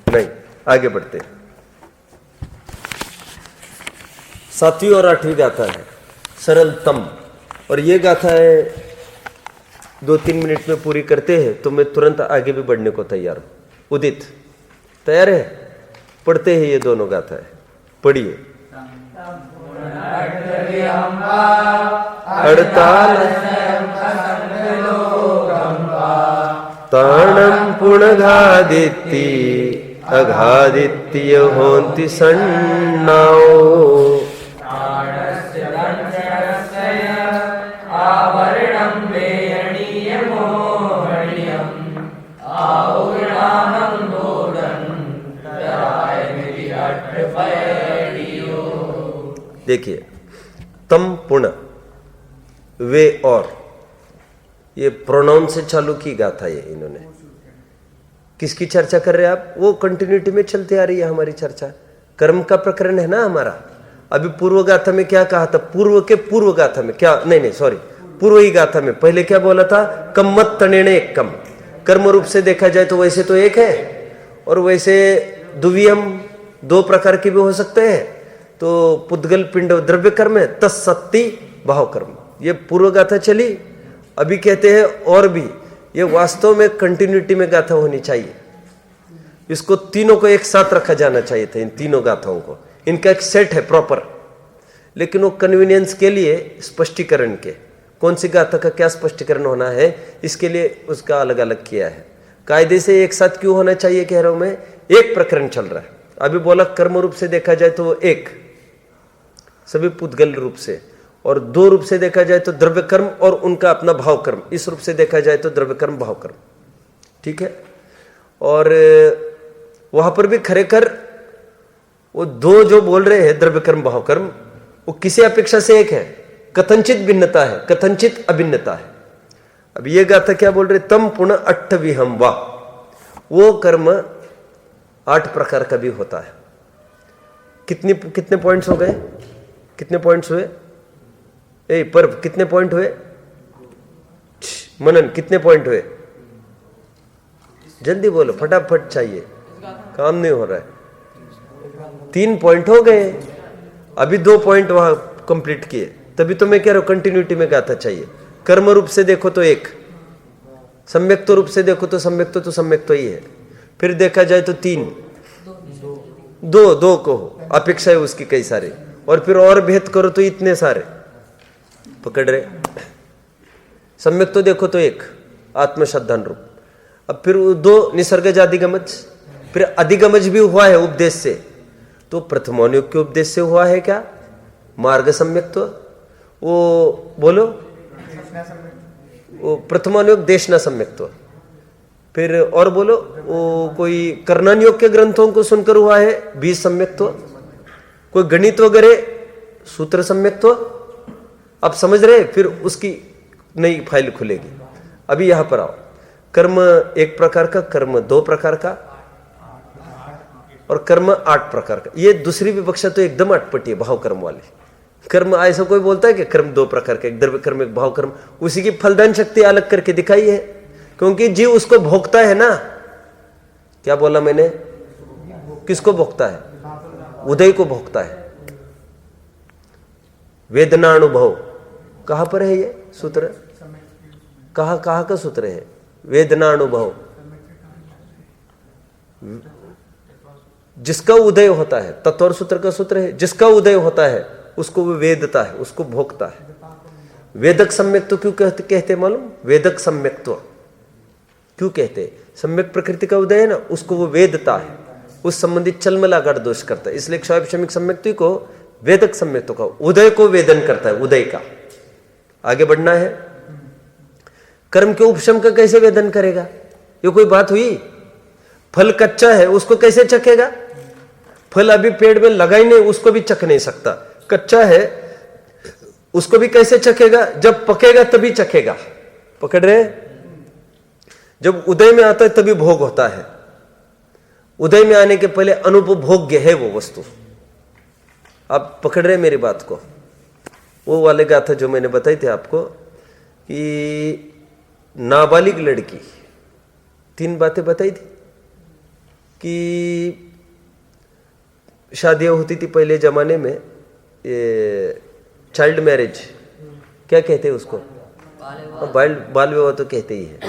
नहीं, आगे बढ़ते। 7वीं और 8वीं गाथा है सरलतम, और ये गाथा है 2-3 मिनट में पूरी करते हैं तो मैं तुरंत आगे भी बढ़ने को तैयार हूं। उदित तैयार है? पढ़ते हैं ये दोनों गाथा है, पढ़िए। 48 ताणं पुनघादित्ति अघादित्य होन्ति सन्नाओ देखिए, तम पुनः, वे और, ये प्रोनाउन से चालू की गाथा है इन्होंने। किसकी चर्चा कर रहे हैं आप? वो कंटिन्यूटी में चलती आ रही है हमारी चर्चा, कर्म का प्रकरण है ना हमारा। अभी पूर्व गाथा में क्या कहा था? पूर्व के पूर्व गाथा में क्या, नहीं सॉरी, पूर्व ही गाथा में पहले क्या बोला था? कम मत तनेणे एक कम। कर्म रूप से देखा जाए तो वैसे तो एक है, और वैसे द्विवियम 2 प्रकार के भी हो सकते हैं। तो पुद्गल पिंड द्रव्य कर्म है, तत्सत्ति भाव कर्म, ये पूर्व गाथा चली। अभी कहते हैं और भी, ये वास्तव में कंटिन्यूटी में गाथा होनी चाहिए। इसको तीनों को एक साथ रखा जाना चाहिए था, इन तीनों गाथाओं को। इनका एक सेट है प्रॉपर, लेकिन वो कन्वीनियंस के लिए स्पष्टीकरण के, कौन सी गाथा का क्या स्पष्टीकरण होना है, इसके लिए उसका अलग अलग किया है। कायदे से एक साथ क्यों होना चाहिए कह रहा हूं मैं, एक प्रकरण चल रहा है। अभी बोला कर्म रूप से देखा जाए तो वो एक, सभी पुद्गल रूप से, और 2 रूप से देखा जाए तो द्रव्य कर्म और उनका अपना भाव कर्म, इस रूप से देखा जाए तो द्रव्य कर्म भाव कर्म, ठीक है। और वहां पर भी खरेखर वो 2 जो बोल रहे हैं द्रव्य कर्म भाव कर्म, वो किसी अपेक्षा से एक है, कथनचित भिन्नता है, कथनचित अभिन्नता है। अब ये गाथा क्या बोल रहे? तम पुनः 8विहम वा, वो कर्म 8 प्रकार का भी होता है। कितने पॉइंट्स हो गए? कितने पॉइंट्स हुए? पर कितने पॉइंट हुए? मनन कितने पॉइंट हुए? जल्दी बोलो, फटाफट चाहिए, काम नहीं हो रहा है। 3 पॉइंट हो गए, अभी 2 पॉइंट वहां कंप्लीट किए, तभी तो मैं कह रहा हूं कंटिन्यूटी में गाथा चाहिए। कर्म रूप से देखो तो 1, सम्यक्त्व रूप से देखो तो सम्यक्त्व तो सम्यक्त्व ही है, फिर देखा जाए तो 3, 2 को अपेक्षा है उसकी कई सारे, और फिर और भेद करो तो इतने सारे पकड़ रहे। सम्यक तो देखो तो 1 आत्मश्रद्धान रूप, अब फिर 2 निसर्गज अधिगमज, फिर अधिगमज भी हुआ है उपदेश से। तो प्रथमानुयोग के उपदेश से हुआ है क्या? मार्ग सम्यक, तो वो बोलो, वो प्रथमानुयोग देशना सम्यक, तो फिर और बोलो, वो कोई कर्णानुयोग के ग्रंथों को सुनकर हुआ है 20 सम्यक, तो कोई गणित वगैरह सूत्र सम्यक, तो आप समझ रहे? फिर उसकी नई फाइल खुलेगी। अभी यहां पर आओ, कर्म 1 प्रकार का, कर्म 2 प्रकार का, और कर्म 8 प्रकार का। ये दूसरी विवक्षा तो एकदम अटपटी है भाव कर्म वाली। कर्म ऐसा कोई बोलता है कि कर्म 2 प्रकार का, एक द्रव्य कर्म एक भाव कर्म, उसी की फलदान शक्ति अलग करके दिखाई है, क्योंकि जीव उसको भोगता है ना। क्या बोला मैंने? किसको भोगता है? उदय को भोगता है। वेदनानुभव कहां पर है ये सूत्र? कहां का सूत्र है? वेदनानुभव, जिसका उदय होता है, तत्वर सूत्र का सूत्र है, जिसका उदय होता है उसको वो वेदता है, उसको भोगता है। वेदक सम्यक्त्व क्यों कहते मालूम? वेदक सम्यक्त्व क्यों कहते? सम्यक प्रकृति का उदय है ना, उसको वो वेदता है, उस संबंधित चलमलागढ़ दोष करता है। इसलिए क्षायक्षमिक सम्यक्त्व को वेदक सम्यक्तों का, उदय को वेदन करता है, उदय का। आगे बढ़ना है। कर्म के उपशम का कैसे वेदन करेगा? ये कोई बात हुई? फल कच्चा है, उसको कैसे चखेगा? फल अभी पेड़ में लगा ही नहीं, उसको भी चख नहीं सकता। कच्चा है, उसको भी कैसे चखेगा? जब पकेगा तभी चखेगा। पकड़ रहे? जब उदय में आता है तभी भोग होता है। उदय में आने के पहले अनुपभोग्य है वो वस्तु। आप पकड़ रहे मेरी बात को? वो वाले गाथा जो मैंने बताई थी आपको कि नाबालिग लड़की, 3 बातें बताई थी कि शादियां होती थी पहले जमाने में, ये चाइल्ड मैरिज क्या कहते हैं उसको? बाल विवाह तो कहते ही है।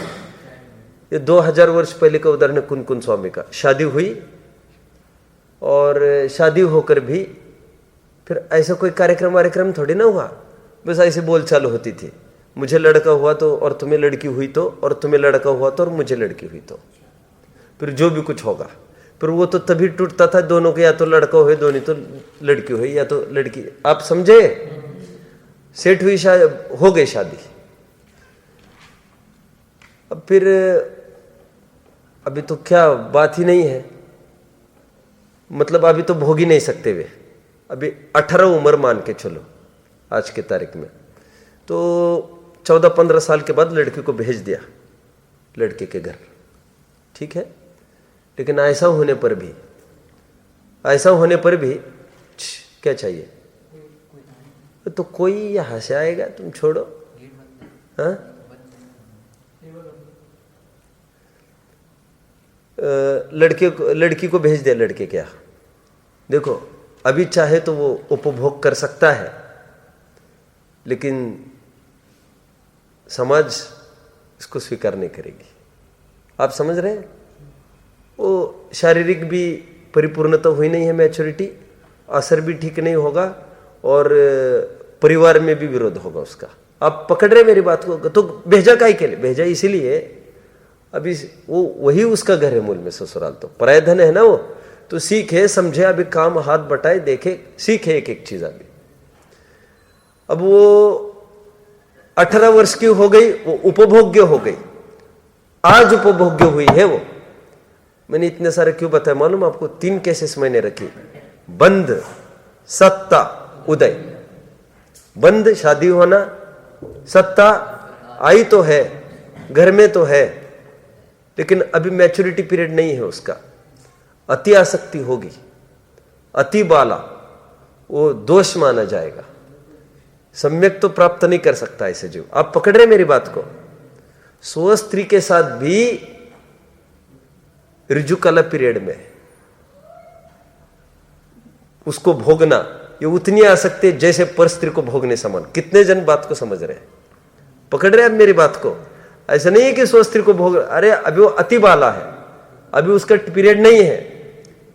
ये 2000 वर्ष पहले का उदाहरण है कुन स्वामी का। शादी हुई और शादी होकर भी फिर ऐसा कोई कार्यक्रम थोड़ी ना हुआ, बस ऐसे बोलचाल होती थी। मुझे लड़का हुआ तो, और तुम्हें लड़की हुई तो, और तुम्हें लड़का हुआ तो, और मुझे लड़की हुई तो, फिर जो भी कुछ होगा। फिर वो तो तभी टूटता था दोनों के, या तो लड़का हुए, दोनों तो लड़की हुई, या तो लड़की। आप समझे? सेट हुई, शादी हो गई शादी। अब फिर अभी तो क्या बात ही नहीं है, मतलब अभी तो भोग ही नहीं सकते वे। अभी 18 उम्र मान के चलो आज के तारीख में, तो 14-15 साल के बाद लड़की को भेज दिया लड़के के घर, ठीक है। लेकिन ऐसा होने पर भी क्या चाहिए? तो कोई यहाँ से आएगा, तुम छोड़ो। हाँ, लड़की को भेज दिया लड़के के यहाँ। देखो अभी चाहे तो वो उपभोग कर सकता है, लेकिन समाज इसको स्वीकार नहीं करेगी। आप समझ रहे हैं? वो शारीरिक भी परिपूर्णता हुई नहीं है, मैच्योरिटी, असर भी ठीक नहीं होगा, और परिवार में भी विरोध होगा उसका। आप पकड़ रहे मेरी बात को? तो भेजा काहे के लिए? भेजा इसीलिए अभी वो वही उसका घर है मूल में, ससुराल तो पराया धन है ना वो। तो सीखे, समझे, अभी काम हाथ बटाए, देखे, सीखे एक एक चीज। अभी अब वो 18 वर्ष की हो गई, वो उपभोग्य हो गई, आज उपभोग्य हुई है वो। मैंने इतने सारे क्यों बताया मालूम आपको? 3 केसेस मैंने रखी, बंध, सत्ता, उदय। बंध शादी होना, सत्ता आई तो है, घर में तो है, लेकिन अभी मैच्योरिटी पीरियड नहीं है उसका। अति आसक्ति होगी, अति बाला, वो दोष माना जाएगा। सम्यक तो प्राप्त नहीं कर सकता ऐसे जीव। आप पकड़ रहे मेरी बात को? स्व स्त्री के साथ भी ऋजुकला पीरियड में उसको भोगना, ये उतनी आसक्ति है जैसे पर स्त्री को भोगने समान। कितने जन बात को समझ रहे हैं? पकड़ रहे हैं मेरी बात को? ऐसा नहीं है कि स्व स्त्री को भोग, अरे अभी वो अति बाला है, अभी उसका पीरियड नहीं है,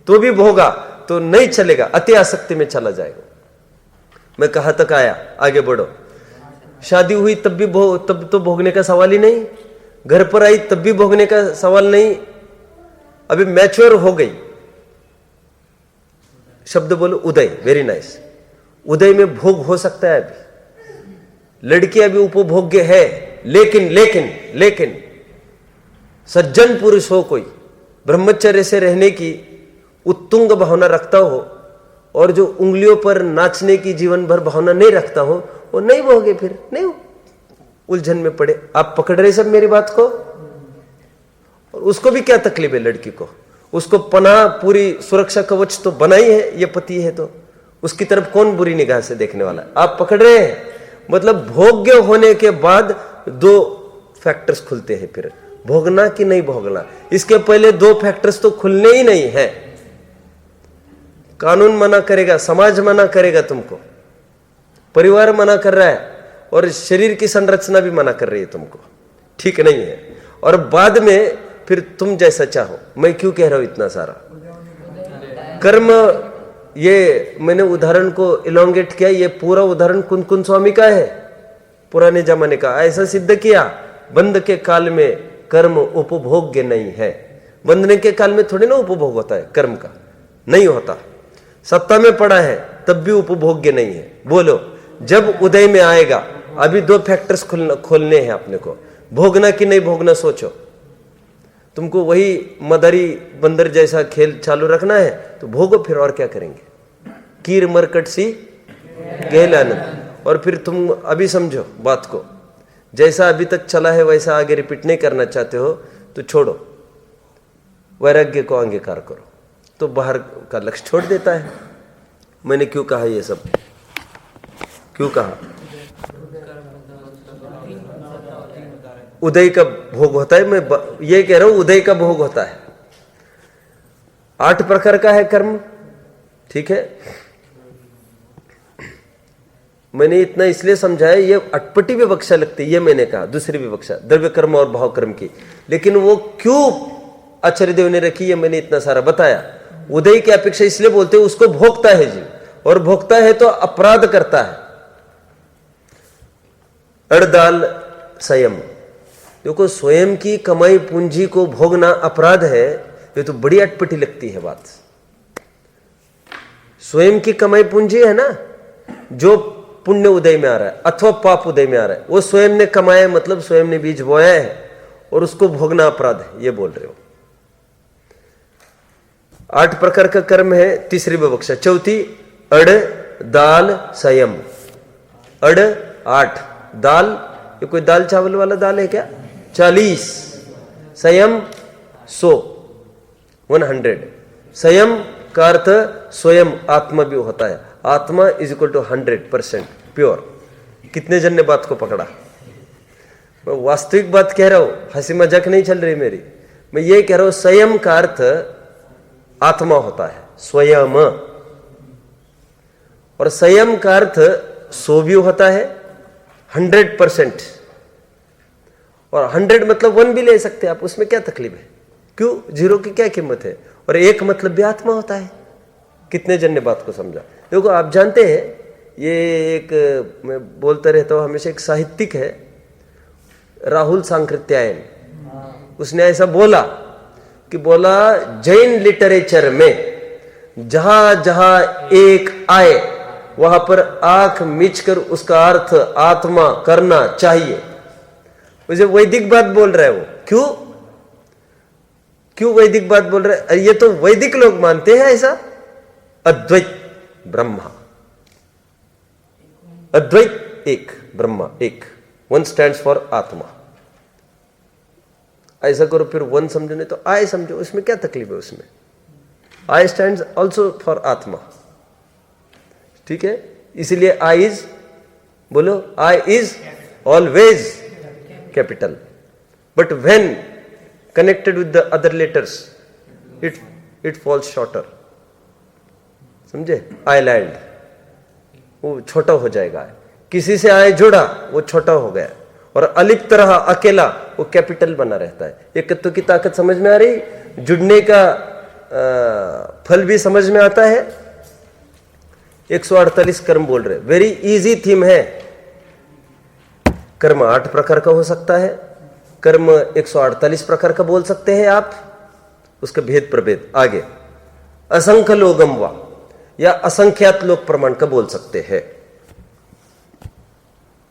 तो भी भोगा तो नहीं चलेगा, अति आसक्ति में चला जाएगा। मैं कहां तक आया? आगे बढ़ो। शादी हुई तब भी तब तो भोगने का सवाल ही नहीं, घर पर आई तब भी भोगने का सवाल नहीं। अभी मैच्योर हो गई, शब्द बोलो उदय। Very nice. उदय में भोग हो सकता है। अभी लड़की अभी उपभोग्य है, लेकिन सज्जन पुरुष हो, कोई ब्रह्मचर्य से रहने की उत्तुंग भावना रखता हो, और जो उंगलियों पर नाचने की जीवन भर भावना नहीं रखता हो, वो नहीं भोगे, फिर नहीं उलझन में पड़े। आप पकड़ रहे सब मेरी बात को? और उसको भी क्या तकलीफ है लड़की को? उसको पनाह, पूरी सुरक्षा कवच तो बना ही है, ये पति है, तो उसकी तरफ कौन बुरी निगाह से देखने वाला है? आप पकड़ रहे हैं? मतलब भोग्य होने के बाद 2 फैक्टर्स खुलते हैं, फिर भोगना कि नहीं भोगना। इसके पहले 2 फैक्टर्स तो खुलने ही नहीं है। कानून मना करेगा, समाज मना करेगा तुमको, परिवार मना कर रहा है, और शरीर की संरचना भी मना कर रही है तुमको, ठीक नहीं है। और बाद में फिर तुम जैसा चाहो। मैं क्यों कह रहा हूं इतना सारा? कर्म, ये मैंने उदाहरण को इलोंगेट किया, ये पूरा उदाहरण कुन स्वामी का है, पुराने जमाने का। ऐसा सिद्ध किया, बंध के काल में कर्म उपभोग्य नहीं है। बंधने के काल में थोड़ी ना उपभोग होता है कर्म का, नहीं होता। सत्ता में पड़ा है, तब भी उपभोग्य नहीं है। बोलो जब उदय में आएगा, अभी 2 फैक्टर्स खोलने हैं अपने को, भोगना कि नहीं भोगना सोचो। तुमको वही मदारी बंदर जैसा खेल चालू रखना है तो भोगो, फिर और क्या करेंगे। कीर मरकट सी गहल आनंद। और फिर तुम अभी समझो बात को, जैसा अभी तक चला है वैसा आगे रिपीट नहीं करना चाहते हो तो छोड़ो, वैराग्य को अंगीकार करो, तो बाहर का लक्ष्य छोड़ देता है। मैंने क्यों कहा ये सब, क्यों कहा? उदय का भोग होता है, मैं ये कह रहा हूं उदय का भोग होता है। 8 प्रकार का है कर्म, ठीक है। मैंने इतना इसलिए समझाया, ये अटपटी विवक्षा लगती है, ये मैंने कहा दूसरी विवक्षा द्रव्य कर्म और भाव कर्म की, लेकिन वो क्यों आचार्य देव ने रखी, ये मैंने इतना सारा बताया। उदय की अपेक्षा इसलिए बोलते हैं उसको भोगता है जीव, और भोगता है तो अपराध करता है। अड़दाल संयम, देखो स्वयं की कमाई पूंजी को भोगना अपराध है, ये तो बड़ी अटपटी लगती है बात। स्वयं की कमाई पूंजी है ना, जो पुण्य उदय में आ रहा है अथवा पाप उदय में आ रहा है, वो स्वयं ने कमाया है, मतलब स्वयं ने बीज बोया है, और उसको भोगना अपराध है, ये बोल रहे हो। 8 प्रकार का कर्म है, तीसरी विवक्षा। चौथी अड़ दाल संयम। अड़ 8, दाल ये कोई दाल चावल वाला दाल है क्या? 40, संयम 100, 100। संयम का अर्थ स्वयं आत्मा भी होता है, आत्मा इज इक्वल टू 100% प्योर। कितने जन ने बात को पकड़ा? मैं वास्तविक बात कह रहा हूं, हंसी मजाक नहीं चल रही मेरी। मैं ये कह रहा हूं संयम का अर्थ आत्मा होता है, स्वयं। और संयम का अर्थ 100 भी होता है, 100%। और 100 मतलब 1 भी ले सकते हैं आप, उसमें क्या तकलीफ है? क्यों? 0 की क्या कीमत है? और 1 मतलब भी आत्मा होता है। कितने जन ने बात को समझा? देखो आप जानते हैं, ये एक मैं बोलता रहता हूं हमेशा, एक साहित्यिक है राहुल सांकृत्यायन, उसने ऐसा बोला कि बोला जैन लिटरेचर में जहां जहां एक आए वहां पर आंख मीचकर उसका अर्थ आत्मा करना चाहिए। मुझे वैदिक बात बोल रहा है वो। क्यों वैदिक बात बोल रहा है? ये तो वैदिक लोग मानते हैं ऐसा, अद्वैत ब्रह्मा, अद्वैत एक, ब्रह्मा एक, 1 स्टैंड्स फॉर आत्मा। ऐसा करो फिर 1 समझो, नहीं तो आई समझो, उसमें क्या तकलीफ है? उसमें आई स्टैंड्स ऑल्सो फॉर आत्मा, ठीक है। इसलिए आई इज, बोलो I is always capital, but when connected with the other letters it falls shorter. समझे? आइलैंड वो छोटा हो जाएगा, किसी से आए जुड़ा वो छोटा हो गया, और अलिप्त रहा अकेला वो कैपिटल बना रहता है। एकत्व की ताकत समझ में आ रही? जुड़ने का फल भी समझ में आता है। 148 कर्म बोल रहे, वेरी इजी थीम है। कर्म 8 प्रकार का हो सकता है, कर्म 148 प्रकार का बोल सकते हैं आप, उसका भेद प्रभेद आगे। असंख्य लोगम वा, या असंख्यात लोक प्रमाण का बोल सकते हैं।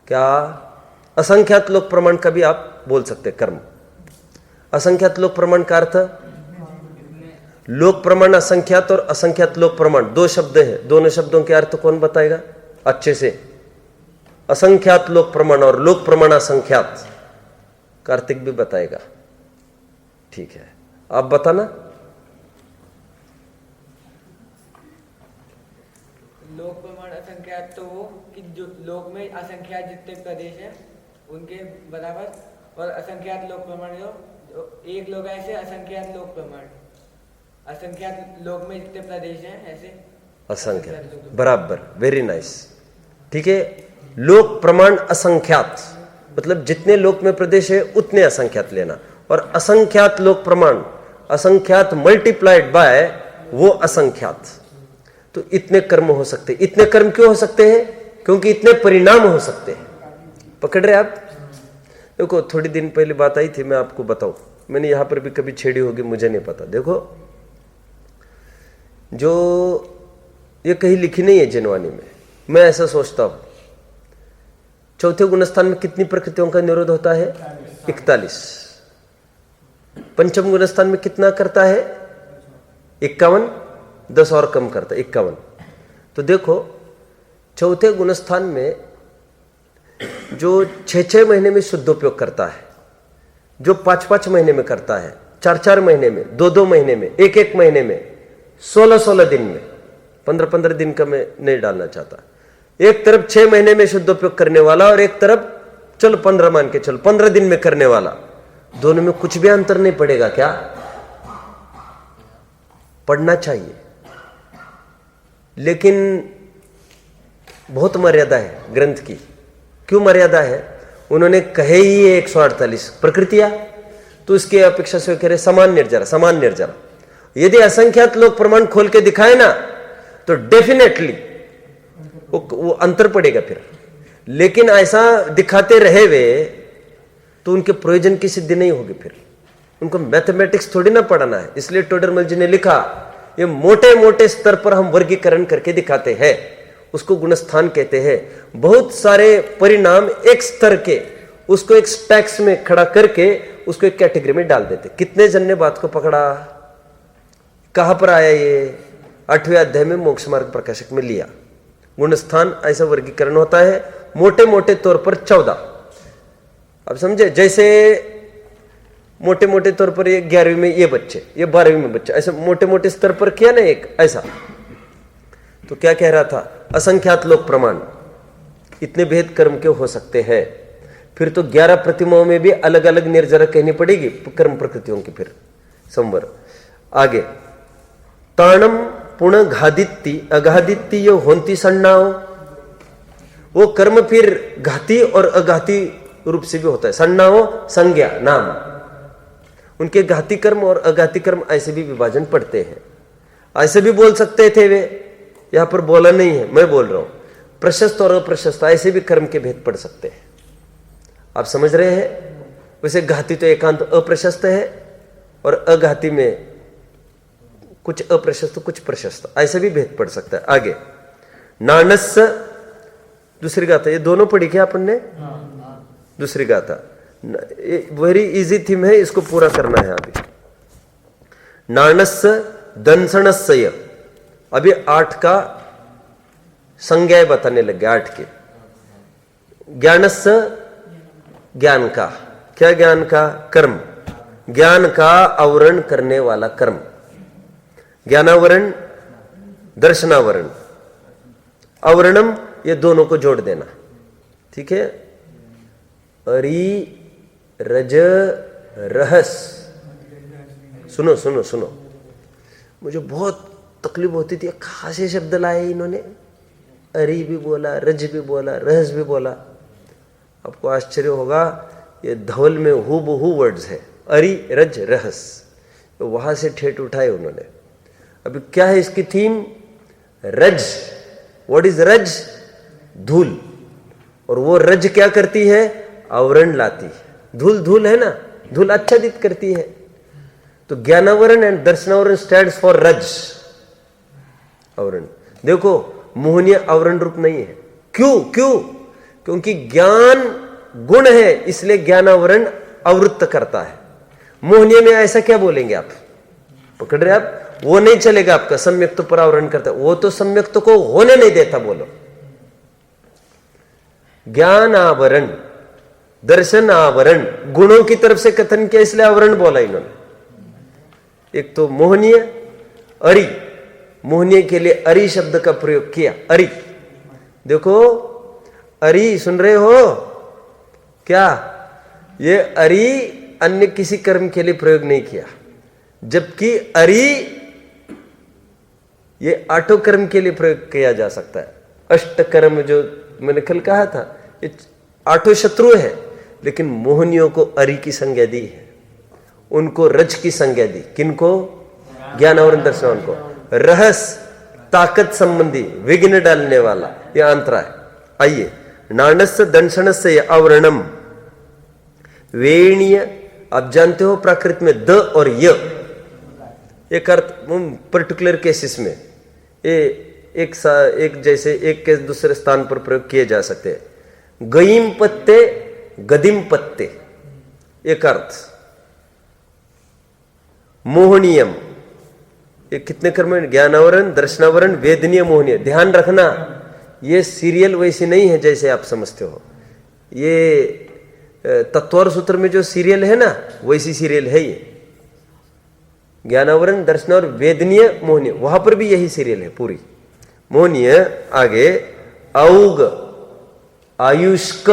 क्या? असंख्यात लोक प्रमाण का भी आप बोल सकते हैं कर्म। असंख्यात लोक प्रमाण का अर्थ, लोक प्रमाण असंख्यात और असंख्यात लोक प्रमाण 2 शब्द है, दोनों शब्दों के अर्थ कौन बताएगा अच्छे से? असंख्यात लोक प्रमाण और लोक प्रमाण असंख्यात, कार्तिक भी बताएगा, ठीक है। आप बताना। लोक प्रमाण असंख्यात तो वो कि जो लोक में असंख्यात जितने प्रदेश हैं उनके बराबर, और असंख्यात लोक प्रमाण जो एक लोग ऐसे असंख्यात लोक प्रमाण, असंख्यात लोक में जितने प्रदेश हैं ऐसे असंख्यात, बराबर, वेरी नाइस, ठीक है। लोक प्रमाण असंख्यात मतलब जितने लोक में प्रदेश है उतने असंख्यात लेना, और असंख्यात लोक प्रमाण, असंख्यात मल्टीप्लाइड बाय वो असंख्यात। तो इतने कर्म हो सकते हैं। इतने कर्म क्यों हो सकते हैं? क्योंकि इतने परिणाम हो सकते हैं। पकड़ रहे आप? देखो थोड़ी दिन पहले बात आई थी, मैं आपको बताऊं, मैंने यहां पर भी कभी छेड़ी होगी मुझे नहीं पता। देखो जो ये कहीं लिखी नहीं है जिनवानी में, मैं ऐसा सोचता हूं। चौथे गुणस्थान में कितनी प्रकृतियों का निरोध होता है? 41। पंचम गुणस्थान में कितना करता है? 51। 10 और कम करता है, 51। तो देखो चौथे गुणस्थान में जो 6-6 महीने में शुद्धोपयोग करता है, जो 5-5 महीने में करता है, 4-4 महीने में, 2-2 महीने में, 1-1 महीने में, 16-16 दिन में, 15-15 दिन का मैं नहीं डालना चाहता। एक तरफ 6 महीने में शुद्धोपयोग करने वाला और एक तरफ चलो 15 मान के चलो 15 दिन में करने वाला, दोनों में कुछ भी अंतर नहीं पड़ेगा क्या? पढ़ना चाहिए, लेकिन बहुत मर्यादा है ग्रंथ की। क्यों मर्यादा है? उन्होंने कहे ही 148 प्रकृतियां, तो उसके अपेक्षा से कह रहे समान निर्जरा, समान निर्जरा। यदि असंख्यात लोग प्रमाण खोल के दिखाए ना तो डेफिनेटली वो अंतर पड़ेगा फिर। लेकिन ऐसा दिखाते रहे वे तो उनके प्रयोजन की सिद्धि नहीं होगी। फिर उनको मैथमेटिक्स थोड़ी ना पढ़ाना है। इसलिए टोडरमल जी ने लिखा ये मोटे मोटे स्तर पर हम वर्गीकरण करके दिखाते हैं, उसको गुणस्थान कहते हैं। बहुत सारे परिणाम एक स्तर के, उसको एक स्टैक्स में खड़ा करके उसको एक कैटेगरी में डाल देते। कितने जन ने बात को पकड़ा? कहां पर आया ये? 8वें अध्याय में मोक्ष मार्ग प्रकाशक में लिया। गुणस्थान ऐसा वर्गीकरण होता है मोटे मोटे तौर पर 14। अब समझे, जैसे मोटे मोटे तौर पर ये 11वीं में ये बच्चे, ये 12वीं में बच्चे, ऐसे मोटे मोटे स्तर पर किया ना एक ऐसा। तो क्या कह रहा था? असंख्यात लोक प्रमाण, इतने भेद कर्म के हो सकते हैं। फिर तो 11 प्रतिमाओं में भी अलग अलग निर्जरा कहनी पड़ेगी कर्म प्रकृतियों की। फिर संवर आगे ताणम पुनः घादित्ति अघादित्ति यो होंती सन्नाओ, वो कर्म फिर घाती और अघाती रूप से भी होता है। सन्नाओ संज्ञा नाम, उनके घाती कर्म और अघाती कर्म ऐसे भी विभाजन पड़ते हैं। ऐसे भी बोल सकते थे वे, यहां पर बोला नहीं है, मैं बोल रहा हूं। प्रशस्त और अप्रशस्त ऐसे भी कर्म के भेद पड़ सकते हैं। आप समझ रहे हैं? वैसे घाती तो एकांत अप्रशस्त है और अघाती में कुछ अप्रशस्त कुछ प्रशस्त, ऐसे भी भेद पड़ सकता है। आगे नानस दूसरी गाथा, ये दोनों पढ़ी क्या अपन ने? दूसरी गाथा वेरी इजी थीम है, इसको पूरा करना है अभी। नानस दंसणस्य, अभी 8 का संज्ञा बताने लग गया। 8 के ज्ञानस्य, ज्ञान का, क्या ज्ञान का? कर्म, ज्ञान का आवरण करने वाला कर्म। ज्ञानावरण, दर्शनावरण, आवरणम, ये दोनों को जोड़ देना, ठीक है? अरि रज रहस, सुनो सुनो सुनो, मुझे बहुत तकलीफ होती थी, खासे शब्द लाए इन्होंने, अरि भी बोला, रज भी बोला, रहस भी बोला। आपको आश्चर्य होगा, ये धवल में हूबहू वर्ड्स है, अरि रज रहस, तो वहां से ठेठ उठाए उन्होंने। अभी क्या है इसकी थीम? रज। व्हाट इज रज? धूल। और वो रज क्या करती है? आवरण लाती है। धूल धूल है ना, धूल आच्छादित करती है। तो ज्ञानावरण एंड दर्शनावरण स्टैंड्स फॉर रज, आवरण। देखो मोहनीय आवरण रूप नहीं है। क्यों? क्यों? क्योंकि ज्ञान गुण है, इसलिए ज्ञानावरण आवृत्त करता है। मोहनीय में ऐसा क्या बोलेंगे आप? पकड़ रहे आप? वो नहीं चलेगा आपका। सम्यक्त पर आवरण करता है, वो तो सम्यक्त को होने नहीं देता। बोलो ज्ञान आवरण, दर्शन आवरण, गुणों की तरफ से कथन किया, इसलिए आवरण बोला इन्होंने। एक तो मोहनीय, अरि, मोहनीय के लिए अरि शब्द का प्रयोग किया। अरि, देखो अरि, सुन रहे हो क्या? ये अरि अन्य किसी कर्म के लिए प्रयोग नहीं किया, जबकि अरि ये 8 कर्म के लिए प्रयोग किया जा सकता है। अष्ट कर्म जो मैंने कल कहा था, ये 8 शत्रु है, लेकिन मोहनियों को अरि की संज्ञा दी है, उनको रज की संज्ञा दी। किनको? ज्ञान और दर्शन को। रहस ताकत संबंधी, विघ्न डालने वाला, यह अंतरा है। आइए, नाणस्य दंशनस्य आवरणम वेणीय, आप जानते हो प्राकृत में द और य एक अर्थ पर्टिकुलर केसेस में, एक जैसे एक के दूसरे स्थान पर प्रयोग किए जा सकते हैं। गईम पत्ते, गदिम पत्ते, एक अर्थ। मोहनीयम, ये कितने कर्म हैं? ज्ञानावरण, दर्शनावरण, वेदनीय, मोहनीय। ध्यान रखना, ये सीरियल वैसी नहीं है जैसे आप समझते हो। ये तत्वर सूत्र में जो सीरियल है ना, वैसी सीरियल है ये। ज्ञानावरण, दर्शनावर, वेदनीय, मोहनीय, वहां पर भी यही सीरियल है पूरी। मोहनीय, आगे औग, आयुष्क,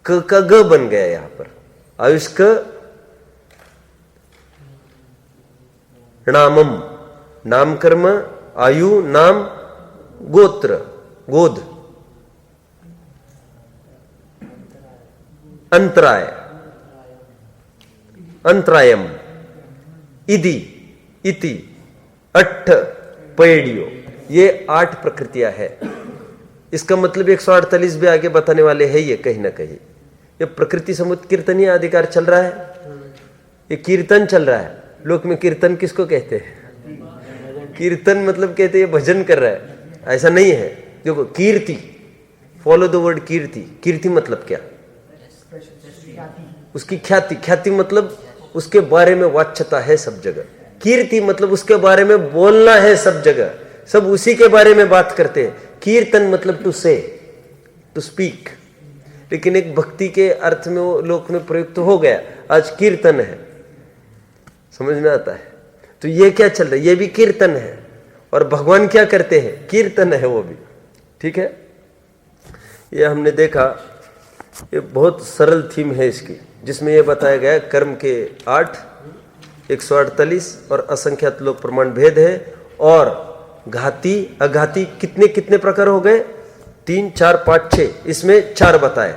क ग बन गया यहां पर। आयुष्क, नामम, नाम कर्म, आयु, नाम, गोत्र, गोद, अंतराय, अंतरायम, इति, इति, अट्ठ, पैडियो, ये 8 प्रकृतियां है। इसका मतलब 148 भी आगे बताने वाले हैं ये कहीं ना कहीं। ये प्रकृति समुद्र कीर्तनीय अधिकार चल रहा है, ये कीर्तन चल रहा है। लोक में कीर्तन किसको कहते हैं? कीर्तन मतलब कहते हैं भजन कर रहा है, ऐसा नहीं है। देखो कीर्ति, फॉलो द वर्ड कीर्ति। कीर्ति मतलब क्या? उसकी ख्याति, ख्याति मतलब उसके बारे में वाच्यता है सब जगह। कीर्ति मतलब उसके बारे में बोलना है सब जगह, सब उसी के बारे में बात करते हैं। कीर्तन मतलब टू से, टू स्पीक। लेकिन एक भक्ति के अर्थ में वो लोक में प्रयुक्त हो गया, आज कीर्तन है, समझ में आता है। तो ये क्या चल रहा है? ये भी कीर्तन है। और भगवान क्या करते हैं? कीर्तन है वो भी। ठीक है, ये हमने देखा। ये बहुत सरल थीम है इसकी, जिसमें ये बताया गया कर्म के 8, 148 और असंख्यात लोक प्रमाण भेद है। और घाती अघाती कितने कितने प्रकार हो गए? 3, 4, 5, 6। इसमें 4 बताए,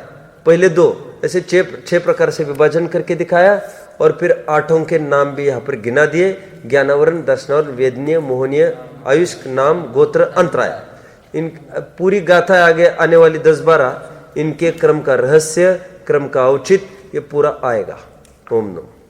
पहले 2, ऐसे 6 प्रकार से विभाजन करके दिखाया। और फिर 8 के नाम भी यहाँ पर गिना दिए। ज्ञानावरण, दर्शनावरण, वेदनीय, मोहनीय, आयुष्क, नाम, गोत्र, अंतराय। इन पूरी गाथा आगे आने वाली 10-12 इनके क्रम का रहस्य, क्रम का औचित्य, ये पूरा आएगा। ओम नमः।